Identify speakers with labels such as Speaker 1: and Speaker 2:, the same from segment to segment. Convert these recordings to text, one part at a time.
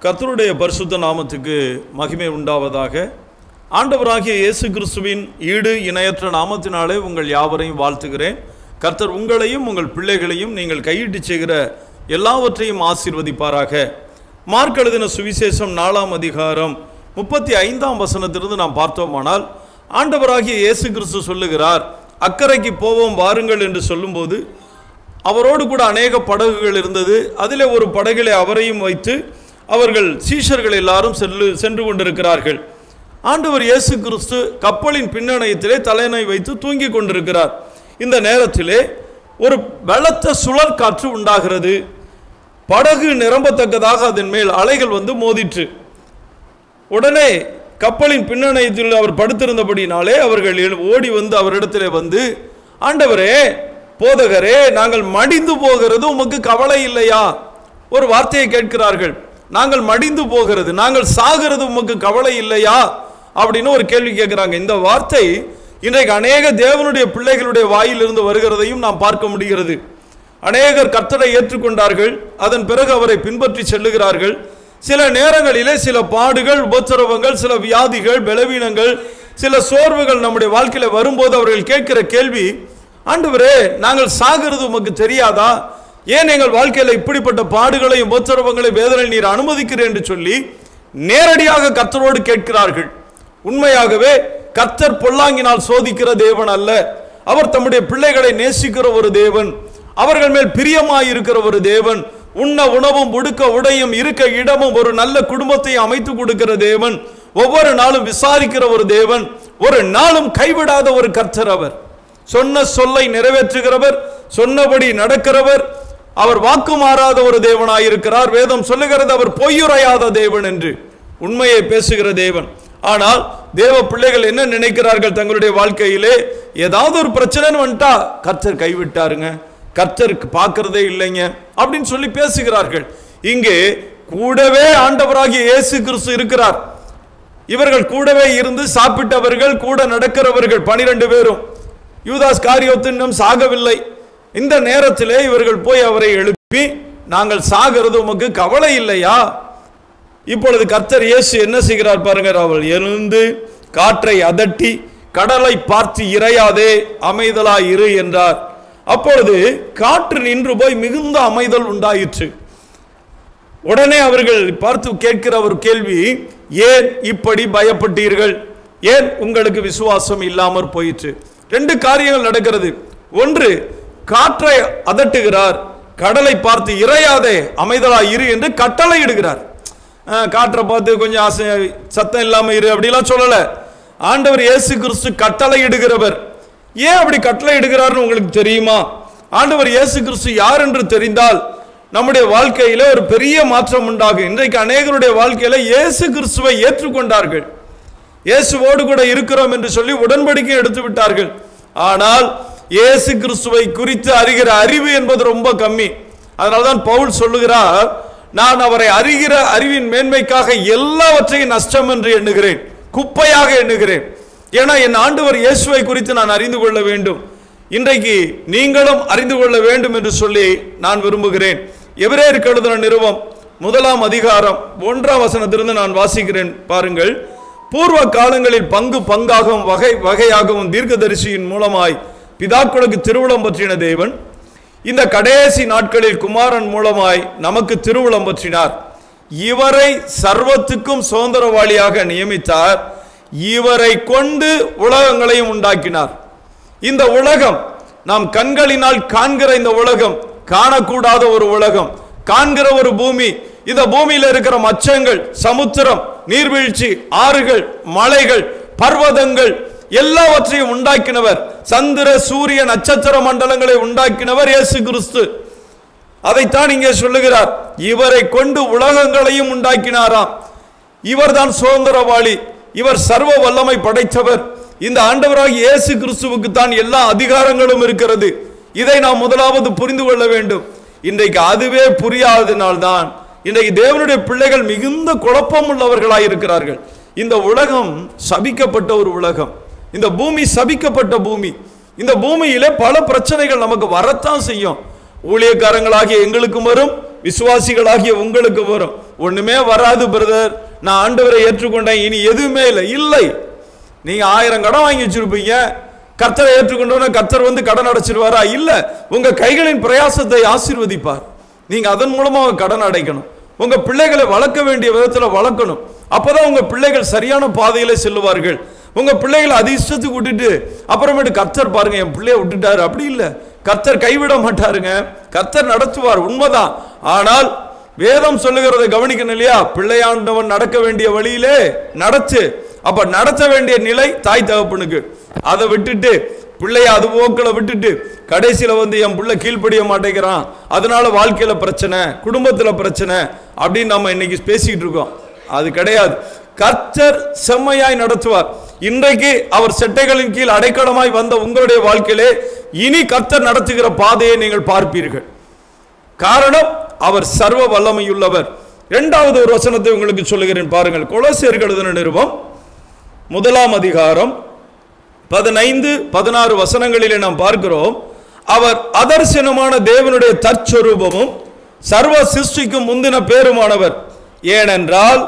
Speaker 1: கர்த்தருடைய பரிசுத்த நாமத்துக்கு மகிமை உண்டாவதாக. ஆண்டவராகிய இயேசு கிறிஸ்துவின் ஈடு இணையற்ற நாமத்தினாலே உங்கள் யாவரையும் வாழ்த்துகிறேன். கர்த்தர் உங்களையும் உங்கள் பிள்ளைகளையும் நீங்கள் கையிட்டு செய்கிற எல்லாவற்றையும் ஆசீர்வதிப்பாராக. மார்க் எழுதின சுவிசேஷம் 4ஆம் அதிகாரம் 35ஆம் வசனத்திலிருந்து நாம் பார்த்தோமானால், ஆண்டவராகிய இயேசு கிறிஸ்து சொல்லுகிறார், அக்கறைக்கு போவோம் வாருங்கள் என்று சொல்லும்போது அவரோடு கூட அநேக படகுகள் இருந்தது. அதிலே ஒரு படகிலே அவரையும் வைத்து அவர்கள் சீஷர்கள் எல்லாரும் சென்று கொண்டிருக்கிறார்கள். ஆண்டவர் இயேசு கிறிஸ்து கப்பலின் பின்னணையத்திலே தலையணை வைத்து தூங்கி கொண்டிருக்கிறார். இந்த நேரத்திலே ஒரு பலத்த சுழல் காற்று உண்டாகிறது. படகு நிரம்பத்தக்கதாக அதன் மேல் அலைகள் வந்து மோதிற்று. உடனே கப்பலின் பின்னணையத்தில் அவர் படுத்திருந்தபடினாலே அவர்கள் ஓடி வந்து அவரிடத்திலே வந்து, ஆண்டவரே, போதகரே, நாங்கள் மடிந்து போகிறது உமக்கு கவலை இல்லையா? ஒரு வார்த்தையை கேட்கிறார்கள். நாங்கள் மடிந்து போகிறது, நாங்கள் சாகிறது உமக்கு கவலை இல்லையா அப்படின்னு ஒரு கேள்வி கேட்கிறாங்க. இந்த வார்த்தை இன்றைக்கு அநேக தேவனுடைய பிள்ளைகளுடைய வாயிலிருந்து வருகிறதையும் நாம் பார்க்க முடிகிறது. அநேகர் கர்த்தரை ஏற்றுக்கொண்டார்கள், அதன் பிறகு அவரை பின்பற்றி செல்லுகிறார்கள். சில நேரங்களிலே சில பாடுகள், உபத்திரவங்கள், சில வியாதிகள், பலவீனங்கள், சில சோர்வுகள் நம்முடைய வாழ்க்கையில் வரும்போது அவர்கள் கேட்கிற கேள்வி, ஆண்டவரே, நாங்கள் சாகிறது உமக்கு தெரியாதா? ஏன் எங்கள் வாழ்க்கையில் இப்படிப்பட்ட பாடுகளையும் உபத்திரவங்களையும் வேதனை நீர் அனுமதிக்கிறேன் என்று சொல்லி நேரடியாக கர்த்தரோடு கேட்கிறார்கள். உண்மையாகவே கர்த்தர் பொல்லாங்கினால் சோதிக்கிற தேவன் அல்ல. அவர் தம்முடைய பிள்ளைகளை நேசிக்கிற ஒரு தேவன், அவர்கள் மேல் பிரியமாயிருக்கிற ஒரு தேவன், உண்ண உணவும் உடுக்க உடையும் இருக்க இடமும் ஒரு நல்ல குடும்பத்தை அமைத்து கொடுக்கிற தேவன், ஒவ்வொரு நாளும் விசாரிக்கிற ஒரு தேவன், ஒரு நாளும் கைவிடாத ஒரு கர்த்தர். அவர் சொன்ன சொல்லை நிறைவேற்றுகிறவர், சொன்னபடி நடக்கிறவர், அவர் வாக்கு மாறாத ஒரு தேவனாயிருக்கிறார். வேதம் சொல்லுகிறது அவர் பொய்யுரையாத தேவன் என்று, உண்மையை பேசுகிற தேவன். ஆனால் தேவ பிள்ளைகள் என்ன நினைக்கிறார்கள்? தங்களுடைய வாழ்க்கையிலே ஏதாவது ஒரு பிரச்சனை வந்துட்டா கர்த்தர் கைவிட்டாருங்க, கர்த்தர் பார்க்கிறதே இல்லைங்க அப்படின்னு சொல்லி பேசுகிறார்கள். இங்கே கூடவே ஆண்டவராகிய இயேசு கிறிஸ்து இருக்கிறார். இவர்கள் கூடவே இருந்து சாப்பிட்டவர்கள், கூட நடக்கிறவர்கள் 12 பேரும். யூதாஸ் காரியோத்து இன்னும் சாகவில்லை. இந்த நேரத்திலே இவர்கள் போய் அவரை எழுப்பி, நாங்கள் சாகிறது உமக்கு கவலை இல்லையா? இப்பொழுது கர்த்தர் இயேசு என்ன செய்கிறார் பாருங்க. அவள் எழுந்து காற்றை அதட்டி, கடலை பார்த்து இறையாதே, அமைதலாய் இரு என்றார். அப்பொழுது காற்று நின்று போய் மிகுந்த அமைதல் உண்டாயிற்று. உடனே அவர்கள் பார்த்து கேட்கிற ஒரு கேள்வி, ஏன் இப்படி பயப்பட்டீர்கள்? ஏன் உங்களுக்கு விசுவாசம் இல்லாமற் போயிற்று? 2 காரியங்கள் நடக்கிறது. ஒன்று, காற்றை அதட்டுகிறார், கடலை பார்த்து இறையாதே, அமைதலா இரு என்று கட்டளை இடுகிறார். காற்றை பார்த்து கொஞ்சம் சத்தம் இல்லாம இரு அப்படிலாம் சொல்லல. ஆண்டவர் இயேசு கிறிஸ்து கட்டளை இடுகிறவர். ஏன் அப்படி கட்டளை இடுகிறார்னு உங்களுக்கு தெரியுமா? ஆண்டவர் இயேசு கிறிஸ்து யார் என்று தெரிந்தால் நம்முடைய வாழ்க்கையில ஒரு பெரிய மாற்றம் உண்டாகும். இன்றைக்கு அநேகருடைய வாழ்க்கையில இயேசு கிறிஸ்துவை ஏற்றுக்கொண்டார்கள், இயேசுவோடு கூட இருக்கிறோம் என்று சொல்லி உடன்படிக்கை எடுத்து விட்டார்கள். ஆனால் இயேசு கிறிஸ்துவை குறித்து அறிகிற அறிவு என்பது ரொம்ப கம்மி. அதனால்தான் பவுல் சொல்லுகிறார், நான் அவரை அறிகிற அறிவின் மேன்மைக்காக எல்லாவற்றையும் நஷ்டம் என்று எண்ணுகிறேன், குப்பையாக எண்ணுகிறேன். ஏன்னா என் ஆண்டவர் இயேசுவை குறித்து நான் அறிந்து கொள்ள வேண்டும். இன்றைக்கு நீங்களும் அறிந்து கொள்ள வேண்டும் என்று சொல்லி நான் விரும்புகிறேன். எபிரேயருக்கு எழுதின நிருபம் 1ஆம் அதிகாரம் 1ஆம் வசனத்திலிருந்து நான் வாசிக்கிறேன் பாருங்கள். பூர்வ காலங்களில் பங்கு பங்காகவும் வகை வகையாகவும் தீர்க்கதரிசியின் மூலமாய் பிதாக்களுக்கு திருவுளம் பற்றின தேவன் இந்த கடைசி நாட்களில் குமாரன் மூலமாய் நமக்கு திருவுளம் பற்றினார். இவரை சர்வத்துக்கும் சுதந்திரவாளியாக நியமித்தார். இவரை கொண்டு உலகங்களையும் உண்டாக்கினார். இந்த உலகம் நாம் கண்களினால் காண்கிற இந்த உலகம் காணக்கூடாத ஒரு உலகம், காண்கிற ஒரு பூமி. இந்த பூமியில் இருக்கிற மச்சங்கள், சமுத்திரம், நீர்வீழ்ச்சி, ஆறுகள், மலைகள், பர்வதங்கள் எல்லாவற்றையும் உண்டாக்கினவர், சந்திர சூரிய நட்சத்திர மண்டலங்களை உண்டாக்கினவர் இயேசு கிறிஸ்து. அதைத்தான் இங்கே சொல்லுகிறார், இவரை கொண்டு உலகங்களையும் உண்டாக்கினாராம். இவர் தான் சுதந்திரவாளி, இவர் சர்வ வல்லமை படைத்தவர். இந்த ஆண்டவராகிய இயேசு கிறிஸ்துவுக்கு தான் எல்லா அதிகாரங்களும் இருக்கிறது. இதை நாம் முதலாவது புரிந்து கொள்ள வேண்டும். இன்றைக்கு அதுவே புரியாததினால்தான் இன்றைக்கு தேவனுடைய பிள்ளைகள் மிகுந்த குழப்பம் உள்ளவர்களாய் இருக்கிறார்கள். இந்த உலகம் சபிக்கப்பட்ட ஒரு உலகம், இந்த பூமி சபிக்கப்பட்ட பூமி. இந்த பூமியில பல பிரச்சனைகள் நமக்கு வரத்தான் செய்யும். ஊழியக்காரங்களாகிய எங்களுக்கும் வரும், விசுவாசிகளாகிய உங்களுக்கு வரும். ஒண்ணுமே வராது பிரதர், நான் ஆண்டவரை ஏற்றுக்கொண்டேன், இனி எதுவுமே இல்லை. நீங்க 1000 கடன் வாங்கி வச்சிருப்பீங்க, கர்த்தரை ஏற்றுக்கொண்டோன்னா கர்த்தர் வந்து கடன் அடைச்சிருவாரா? இல்ல, உங்க கைகளின் பிரயாசத்தை ஆசீர்வதிப்பார். நீங்க அதன் மூலமா கடன் அடைக்கணும். உங்க பிள்ளைகளை வளர்க்க வேண்டிய விதத்துல வளர்க்கணும். அப்பதான் உங்க பிள்ளைகள் சரியான பாதையில செல்லுவார்கள். உங்க பிள்ளைகளை அதிர்ஷ்டத்துக்கு விட்டுட்டு அப்புறமேட்டு கர்த்தர் பாருங்க என் பிள்ளைய விட்டுட்டாரு, அப்படி இல்லை. கர்த்தர் கைவிட மாட்டாருங்க, கர்த்தர் நடத்துவார், உண்மைதான். ஆனால் வேதம் சொல்லுகிறதை கவனிக்கணும் இல்லையா? பிள்ளையாண்டவன் நடக்க வேண்டிய வழியிலே நடத்து. அப்ப நடத்த வேண்டிய நிலை தாய் தகப்பனுக்கு. அதை விட்டுட்டு பிள்ளைய அது போக்களை விட்டுட்டு கடைசியில வந்து என் பிள்ளை கீழ்ப்படிய மாட்டேங்கிறான், அதனால வாழ்க்கையில பிரச்சனை, குடும்பத்துல பிரச்சனை அப்படின்னு நம்ம இன்னைக்கு பேசிக்கிட்டு இருக்கோம். அது கிடையாது. கர்த்தர் செம்மையாய் நடத்துவார். இன்றைக்கு அவர் செட்டைகளின் கீழ் அடைக்கலமாய் வந்த உங்களுடைய வாழ்க்கையிலே இனி கர்த்தர் நடத்துகிற பாதையை நீங்கள் பார்ப்பீர்கள். காரணம், அவர் சர்வ வல்லமையுள்ளவர். இரண்டாவது ஒரு வசனத்தை உங்களுக்கு சொல்லுகிறேன் பாருங்கள். கொலோசியருக்கு எழுதின நிருபம் 1 அதிகாரம் 15-16 வசனங்களிலே நாம் பார்க்கிறோம். அவர் அதர்சனமான தேவனுடைய தற்சொரூபமும் சர்வ சிருஷ்டிக்கும் முந்தின பேருமானவர். ஏனென்றால்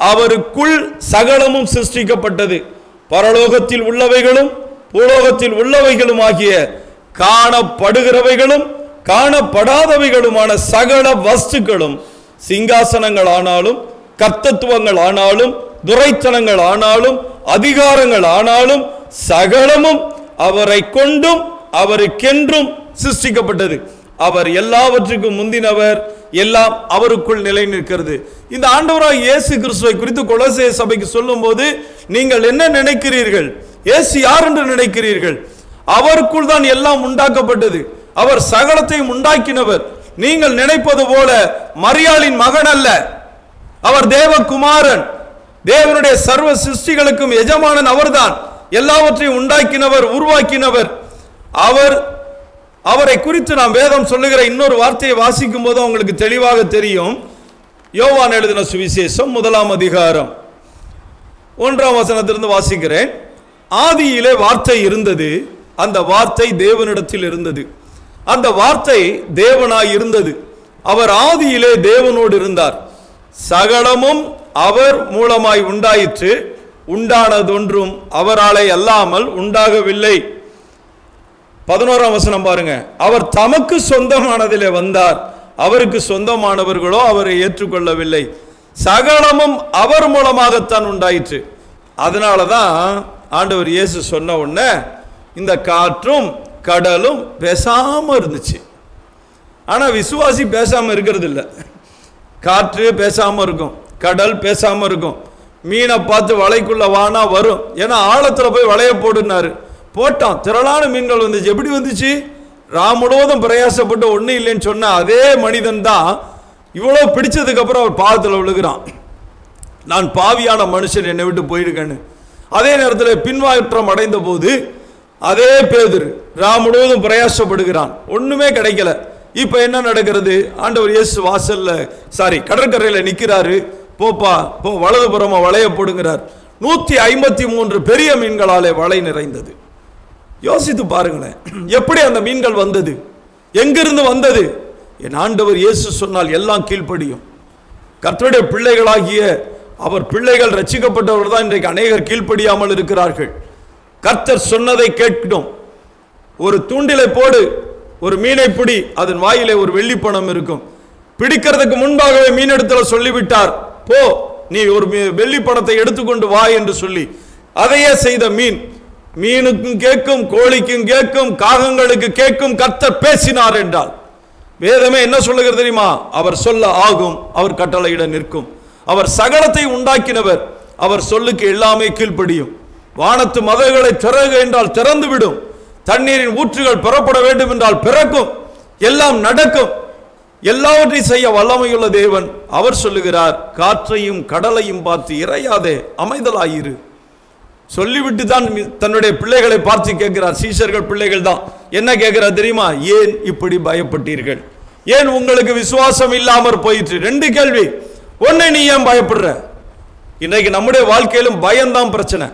Speaker 1: அவருக்குள் சகலமும் சிருஷ்டிக்கப்பட்டது, பரலோகத்தில் உள்ளவைகளும் பூலோகத்தில் உள்ளவைகளும் ஆகிய காணப்படுகிறவைகளும் காணப்படாதவைகளுமான சகல வஸ்துக்களும், சிங்காசனங்கள் ஆனாலும் கர்த்தத்துவங்கள் ஆனாலும் துரைத்தனங்கள் ஆனாலும் அதிகாரங்கள் ஆனாலும் சகலமும் அவரை கொண்டும் அவருக்கென்றும் சிருஷ்டிக்கப்பட்டது. அவர் எல்லாவற்றுக்கும் முந்தினவர், எல்லாம் அவருக்குள் நிலை நிற்கிறது. இந்த ஆண்டவராகிய இயேசு கிறிஸ்துவை குறித்து கொலோசே சபைக்கு சொல்லும் போது நீங்கள் என்ன நினைக்கிறீர்கள்? இயேசு யார் என்று நினைக்கிறீர்கள்? அவருக்குள் தான் எல்லாம் உண்டாக்கப்பட்டது. அவர் சகலத்தையும் உண்டாக்கினவர். நீங்கள் நினைப்பது போல மரியாளின் மகன் அல்ல, அவர் தேவகுமாரன். தேவனுடைய சர்வ சிருஷ்டிகளுக்கும் எஜமானன் அவர்தான். எல்லாவற்றையும் உண்டாக்கினவர், உருவாக்கினவர் அவர். அவரை குறித்து நாம் வேதம் சொல்லுகிற இன்னொரு வார்த்தையை வாசிக்கும் போது உங்களுக்கு தெளிவாக தெரியும். யோவான் எழுதின சுவிசேஷம் 1 அதிகாரம் 1 வசனத்திலிருந்து வாசிக்கிறேன். ஆதியிலே வார்த்தை இருந்தது, அந்த வார்த்தை தேவனிடத்தில் இருந்தது, அந்த வார்த்தை தேவனாய் இருந்தது, அவர் ஆதியிலே தேவனோடு இருந்தார். சகலமும் அவர் மூலமாய் உண்டாயிற்று, உண்டானதொன்றும் அவராலே அல்லாமல் உண்டாகவில்லை. 11 வசனம் பாருங்க. அவர் தமக்கு சொந்தமானதிலே வந்தார், அவருக்கு சொந்தமானவர்களோ அவரை ஏற்றுக்கொள்ளவில்லை. சகலமும் அவர் மூலமாகத்தான் உண்டாயிற்று. அதனாலதான் ஆண்டவர் இயேசு சொன்ன உடனே இந்த காற்றும் கடலும் பேசாம இருந்துச்சு. ஆனா விசுவாசி பேசாம இருக்கிறது இல்லை. காற்று பேசாம இருக்கும், கடல் பேசாம இருக்கும். மீனை பார்த்து வலைக்குள்ள வானா வரும், ஏன்னா ஆழத்துல போய் வலைய போடுனாரு, போட்டான், திரளான மீன்கள் வந்துச்சு. எப்படி வந்துச்சு? ராம் முழுவதும் பிரயாசப்பட்டு ஒன்றும் இல்லைன்னு சொன்ன அதே மனிதன் தான் இவ்வளோ பிடிச்சதுக்கு அப்புறம் அவர் பாவத்தில் விழுகிறான். நான் பாவியான மனுஷன், என்னை விட்டு போயிருக்கேன்னு. அதே நேரத்தில் பின்வாற்றம் அடைந்த போது அதே பேதுரு ராம் முழுவதும் பிரயாசப்படுகிறான், ஒண்ணுமே கிடைக்கல. இப்ப என்ன நடக்கிறது? ஆண்டவர் இயேசு வாசல்ல கடற்கரையில் நிற்கிறாரு. போப்பா போ, வலதுபுறமா வளைய போடுங்கிறார். 153 பெரிய மீன்களாலே வலை நிறைந்தது. யோசித்து பாருங்களேன், எப்படி அந்த மீன்கள் வந்தது? எங்கிருந்து வந்தது? என் ஆண்டவர் இயேசு சொன்னால் எல்லாம் கீழ்ப்படியும். கர்த்தருடைய பிள்ளைகளாகிய அவர் பிள்ளைகள் ரட்சிக்கப்பட்டவர் தான் இன்றைக்கு அநேகர் கீழ்ப்படியாமல் இருக்கிறார்கள். கர்த்தர் சொன்னதை கேட்கணும். ஒரு தூண்டிலை போடு, ஒரு மீனை பிடி, அதன் வாயிலே ஒரு வெள்ளி பணம் இருக்கும். பிடிக்கிறதுக்கு முன்பாகவே மீனிடத்துல சொல்லிவிட்டார், போ நீ ஒரு வெள்ளி பணத்தை எடுத்துக்கொண்டு வா என்று சொல்லி அதையே செய்த மீன். மீனுக்கும் கேட்கும், கோழிக்கும் கேட்கும், காகங்களுக்கு கேட்கும். கர்த்தர் பேசினார் என்றால் வேதமே என்ன சொல்லுகிறது தெரியுமா? அவர் சொல்ல ஆகும், அவர் கட்டளையிட நிற்கும். அவர் சகலத்தை உண்டாக்கினவர், அவர் சொல்லுக்கு எல்லாமே கீழ்ப்படியும். வானத்து மதகுகளை திறக என்றால் திறந்து விடும், தண்ணீரின் ஊற்றுகள் பெறப்பட வேண்டும் என்றால் பிறக்கும், எல்லாம் நடக்கும். எல்லாவற்றையும் செய்ய வல்லமையுள்ள தேவன். அவர் சொல்லுகிறார், காற்றையும் கடலையும் பார்த்து இறையாதே, அமைதலாயிரு. சொல்லிவிட்டு தான் தன்னுடைய பிள்ளைகளை பார்த்து கேட்கிறார். சீஷர்கள் பிள்ளைகள் தான் என்ன கேட்கிறார் தெரியுமா? ஏன் இப்படி பயப்பட்டீர்கள்? ஏன் உங்களுக்கு விசுவாசம் இல்லாமற் போயிற்று? 2 கேள்வி. ஒன்னு, நீ ஏன் பயப்படுற? இன்றைக்கு நம்முடைய வாழ்க்கையிலும் பயம்தான் பிரச்சனை.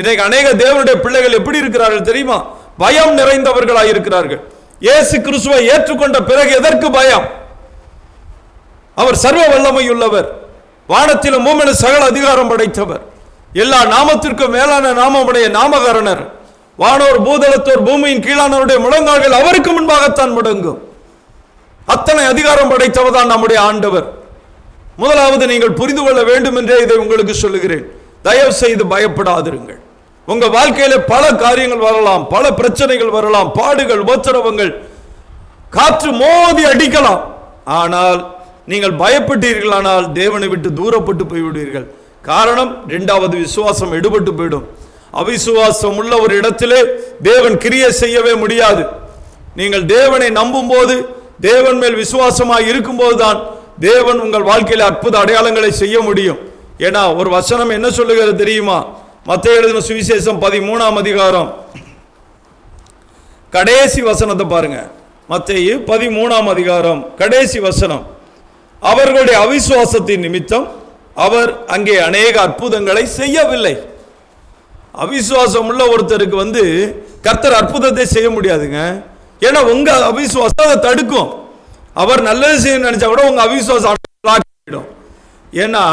Speaker 1: இன்றைக்கு அநேக தேவனுடைய பிள்ளைகள் எப்படி இருக்கிறார்கள் தெரியுமா? பயம் நிறைந்தவர்களாக இருக்கிறார்கள். இயேசு கிறிஸ்துவை ஏற்றுக்கொண்ட பிறகு எதற்கு பயம்? அவர் சர்வ வல்லமையுள்ளவர். வானத்திலும் பூமியிலும் சகல அதிகாரம் படைத்தவர், எல்லா நாமத்திற்கும் மேலான நாமமுடைய நாமகரணர், வானோர் பூதலத்தோர் பூமியின் கீழானவருடைய முழங்கால்கள் அவருக்கு முன்பாகத்தான் முடங்கும். அத்தனை அதிகாரம் படைத்தவர் தான் நம்முடைய ஆண்டவர். முதலாவது நீங்கள் புரிந்து கொள்ள வேண்டும் என்றே இதை உங்களுக்கு சொல்லுகிறேன். தயவு செய்து பயப்படாதிருங்கள். உங்க வாழ்க்கையில பல காரியங்கள் வரலாம், பல பிரச்சனைகள் வரலாம், பாடுகள், உபத்திரவங்கள், காற்று மோதி அடிக்கலாம். ஆனால் நீங்கள் பயப்பட்டீர்களானால் தேவனை விட்டு தூரப்பட்டு போய்விடுவீர்கள். காரணம், இரண்டாவது விசுவாசம் எடுபட்டு போயிடும். அவிசுவாசம் உள்ள ஒரு இடத்திலே தேவன் கிரியை செய்யவே முடியாது. நீங்கள் தேவனை நம்பும் போது, தேவன் மேல் விசுவாசமாக இருக்கும் போதுதான் தேவன் உங்கள் வாழ்க்கையில் அற்புத அடையாளங்களை செய்ய முடியும். ஏன்னா ஒரு வசனம் என்ன சொல்லுகிறது தெரியுமா? மத்தேயு எழுதின சுவிசேஷம் 13ஆம் அதிகாரம் கடைசி வசனத்தை பாருங்க. மத்தேயு 13ஆம் அதிகாரம் கடைசி வசனம். அவர்களுடைய அவிசுவாசத்தின் நிமித்தம் அவர் அங்கே அநேக அற்புதங்களை செய்யவில்லை. அவிசுவாசம் உள்ள ஒருத்தருக்கு கர்த்தர் அற்புதத்தை செய்ய முடியாதுங்க. ஏன்னா உங்க அவிசுவாசம் அதை தடுக்கும். அவர் நல்லது செய்ய நினைச்சா கூட உங்க அவிசுவாசம். ஏன்னா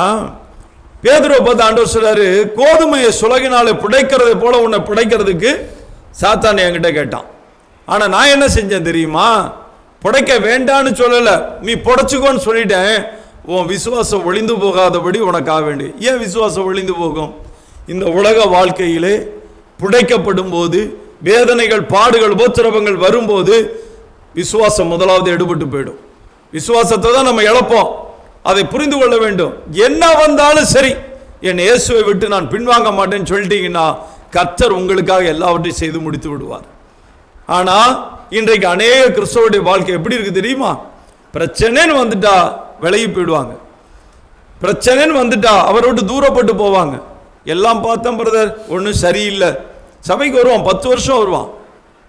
Speaker 1: பேதுருவை பார்த்து ஆண்டவர் சொல்றாரு, கோதுமையை சுலகினாலே புடைக்கிறதை போல உன்னை புடைக்கிறதுக்கு சாத்தான் என்கிட்ட கேட்டான். ஆனா நான் என்ன செஞ்சேன் தெரியுமா? புடைக்க வேண்டான்னு சொல்லல, நீ புடைச்சுக்கோன்னு சொல்லிட்டேன். உன் விசுவாசம் ஒளிந்து போகாதபடி உனக்கு ஆக வேண்டிய. ஏன் விசுவாசம் ஒளிந்து போகும்? இந்த உலக வாழ்க்கையிலே புடைக்கப்படும் போது, வேதனைகள், பாடுகள், உபத்திரவங்கள் வரும்போது விசுவாசம் முதலாவது எடுபட்டு போயிடும். விசுவாசத்தை தான் நம்ம இழப்போம். அதை புரிந்து கொள்ள வேண்டும். என்ன வந்தாலும் சரி, என் இயேசுவை விட்டு நான் பின்வாங்க மாட்டேன்னு சொல்லிட்டீங்கன்னா கர்த்தர் உங்களுக்காக எல்லாவற்றையும் செய்து முடித்து விடுவார். ஆனா இன்றைக்கு அநேக கிறிஸ்தவருடைய வாழ்க்கை எப்படி இருக்கு தெரியுமா? பிரச்சனைன்னு வந்துட்டா விலகி போயிடுவாங்க. பிரச்சனைன்னு வந்துட்டா அவரை விட்டு தூரப்பட்டு போவாங்க. எல்லாம் பார்த்தோம் பிரதர், ஒன்றும் சரியில்லை. சபைக்கு வருவான், 10 வருஷம் வருவான்,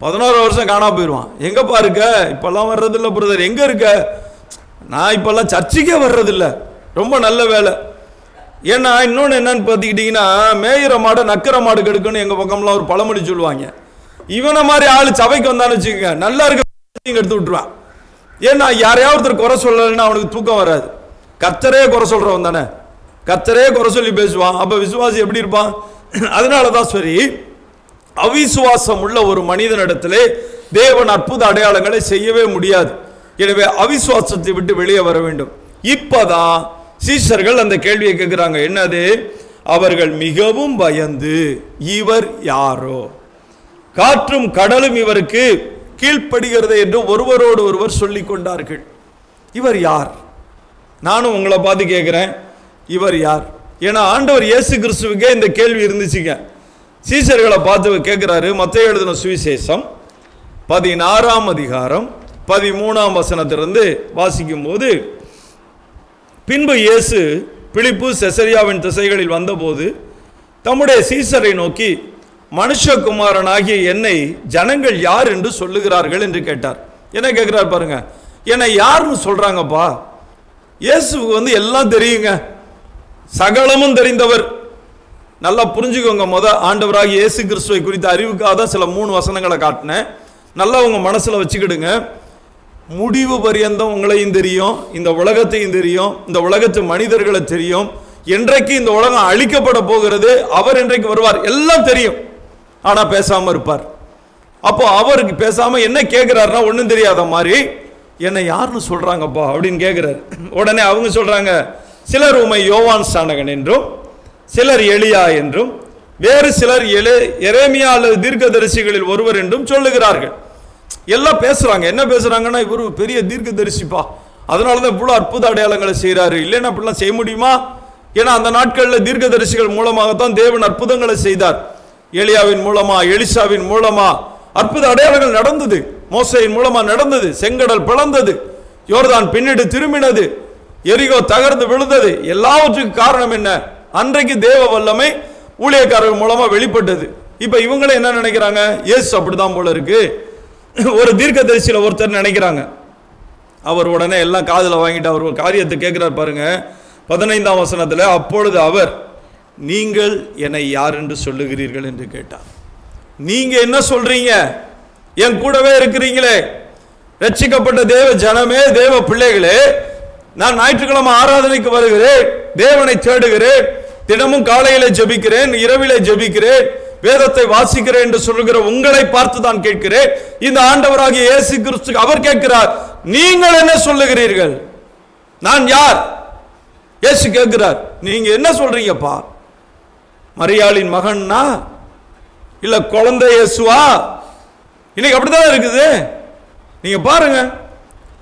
Speaker 1: 11 வருஷம் காணா போயிடுவான். எங்கப்பா இருக்க? இப்பெல்லாம் வர்றதில்ல பிரதர். எங்க இருக்க? நான் இப்பெல்லாம் சர்ச்சைக்கே வர்றதில்ல. ரொம்ப நல்ல வேலை. ஏன்னா இன்னொன்று என்னன்னு பார்த்துக்கிட்டீங்கன்னா, மேயிற மாடு நக்கிற மாடு கெடுக்குன்னு எங்கள் பக்கம்லாம் ஒரு பழமொழி சொல்லுவாங்க. இவனை மாதிரி ஆள் சபைக்கு வந்தான்னு வச்சுக்கோங்க, நல்லா இருக்க எடுத்து விட்டுருவான். ஏன்னா யாரையாவது ஒருத்தர் குறை சொல்லலைன்னா அவனுக்கு தூக்கம் வராது. கர்த்தரே குறை சொல்றவன் தானே, கர்த்தரே குறை சொல்லி பேசுவான். அப்ப விசுவாசி எப்படி இருப்பான்? அதனாலதான் சரி, அவிசுவாசம் உள்ள ஒரு மனிதனிடத்திலே தேவன் அற்புத அடையாளங்களை செய்யவே முடியாது. எனவே அவிசுவாசத்தை விட்டு வெளியே வர வேண்டும். இப்பதான் சீஷர்கள் அந்த கேள்வியை கேட்கிறாங்க. என்னது? அவர்கள் மிகவும் பயந்து, இவர் யாரோ, காற்றும் கடலும் இவருக்கு கீழ்ப்படுகிறது என்று ஒருவரோடு ஒருவர் சொல்லிக் கொண்டார்கள். இவர் யார்? நானும் உங்களை பார்த்து கேட்கிறேன், இவர் யார்? ஏன்னா ஆண்டவர் இயேசு கிறிஸ்துவுக்கே இந்த கேள்வி இருந்துச்சுங்க. சீஷர்களை பார்த்து கேட்கிறாரு. மத்தேயு எழுதின சுவிசேஷம் 16ஆம் அதிகாரம் 13ஆம் வசனத்திலிருந்து வாசிக்கும் போது, பின்பு இயேசு பிலிப்பு செசரியாவின் திசைகளில் வந்தபோது தம்முடைய சீஷரை நோக்கி, மனுஷகுமாரனாகிய என்னை ஜனங்கள் யார் என்று சொல்லுகிறார்கள் என்று கேட்டார். என்ன கேட்கிறார் பாருங்க. என்னை யாருன்னு சொல்றாங்கப்பா? இயேசுக்கு எல்லாம் தெரியுங்க, சகலமும் தெரிந்தவர். நல்லா புரிஞ்சுக்கோங்க. ஆண்டவராகிய இயேசு கிறிஸ்துவை குறித்த அறிவுக்காக தான் சில 3 வசனங்களை காட்டினேன். நல்லா உங்க மனசுல வச்சுக்கிடுங்க. முடிவு பரியந்தம் உங்களையும் தெரியும், இந்த உலகத்தையும் தெரியும், இந்த உலகத்து மனிதர்களை தெரியும். என்றைக்கு இந்த உலகம் அழிக்கப்பட போகிறது, அவர் என்றைக்கு வருவார், எல்லாம் தெரியும். ஆனா பேசாம இருப்பார். அப்போ அவருக்கு பேசாம என்ன கேட்கிறாருன்னா, ஒன்றும் தெரியாத மாதிரி என்னை யாருன்னு சொல்றாங்கப்பா அப்படின்னு கேட்கிறாரு. உடனே அவங்க சொல்றாங்க, சிலர் உம்மை யோவான் ஸ்நானகன் என்றும், சிலர் எலியா என்றும், வேறு சிலர் எரேமியா அல்லது தீர்க்கதரிசிகளில் ஒருவர் என்றும் சொல்லுகிறார்கள். எல்லாம் பேசுறாங்க. என்ன பேசுறாங்கன்னா, இவரு பெரிய தீர்க்கதரிசிப்பா, அதனாலதான் இவ்வளவு அற்புத அடையாளங்களை செய்யறாரு. இல்லைன்னா அப்படிலாம் செய்ய முடியுமா? ஏன்னா அந்த நாட்களில் தீர்க்கதரிசிகள் மூலமாகத்தான் தேவன் அற்புதங்களை செய்தார். எலியாவின் மூலமா, எலிசாவின் மூலமா அற்புத அடையாளங்கள் நடந்தது. மோசையின் மூலமா நடந்தது. செங்கடல் பிளந்தது, யோர்தான் பின்னிட்டு திரும்பினது, எரிகோ தகர்ந்து விழுந்தது. எல்லாவற்றுக்கும் காரணம் என்ன? அன்றைக்கு தேவ வல்லமை ஊழியக்காரர்கள் மூலமா வெளிப்பட்டது. இப்ப இவங்களே என்ன நினைக்கிறாங்க? இயேசு அப்படிதான் போல இருக்கு, ஒரு தீர்க்கதரிசியில ஒருத்தர் நினைக்கிறாங்க. அவர் உடனே எல்லாம் காதுல வாங்கிட்டு அவர் ஒரு காரியத்தை கேட்கிறார் பாருங்க. 15ஆம் வசனத்துல, அப்பொழுது அவர், நீங்கள் என்னை யார் என்று சொல்லுகிறீர்கள் என்று கேட்டார். நீங்க என்ன சொல்றீங்க? என் கூடவே இருக்கிறீங்களே, ரட்சிக்கப்பட்ட தேவ ஜனமே, தேவ பிள்ளைகளே, நான் ஞாயிற்றுக்கிழமை ஆராதனைக்கு வருகிறேன், தேவனை தேடுகிறேன், தினமும் காலையிலே ஜெபிக்கிறேன், இரவிலே ஜெபிக்கிறேன், வேதத்தை வாசிக்கிறேன் என்று சொல்லுகிற உங்களை பார்த்து தான் கேட்கிறேன். இந்த ஆண்டவராகிய இயேசு கிறிஸ்து அவர் கேட்கிறார், நீங்கள் என்ன சொல்லுகிறீர்கள்? நான் யார்? இயேசு கேட்கிறார், நீங்க என்ன சொல்றீங்கப்பா? மரியாளின் மகன்னா இல்ல குழந்தை இயேசுவா? இன்னைக்கு அப்படிதான் இருக்குது. நீங்க பாருங்க,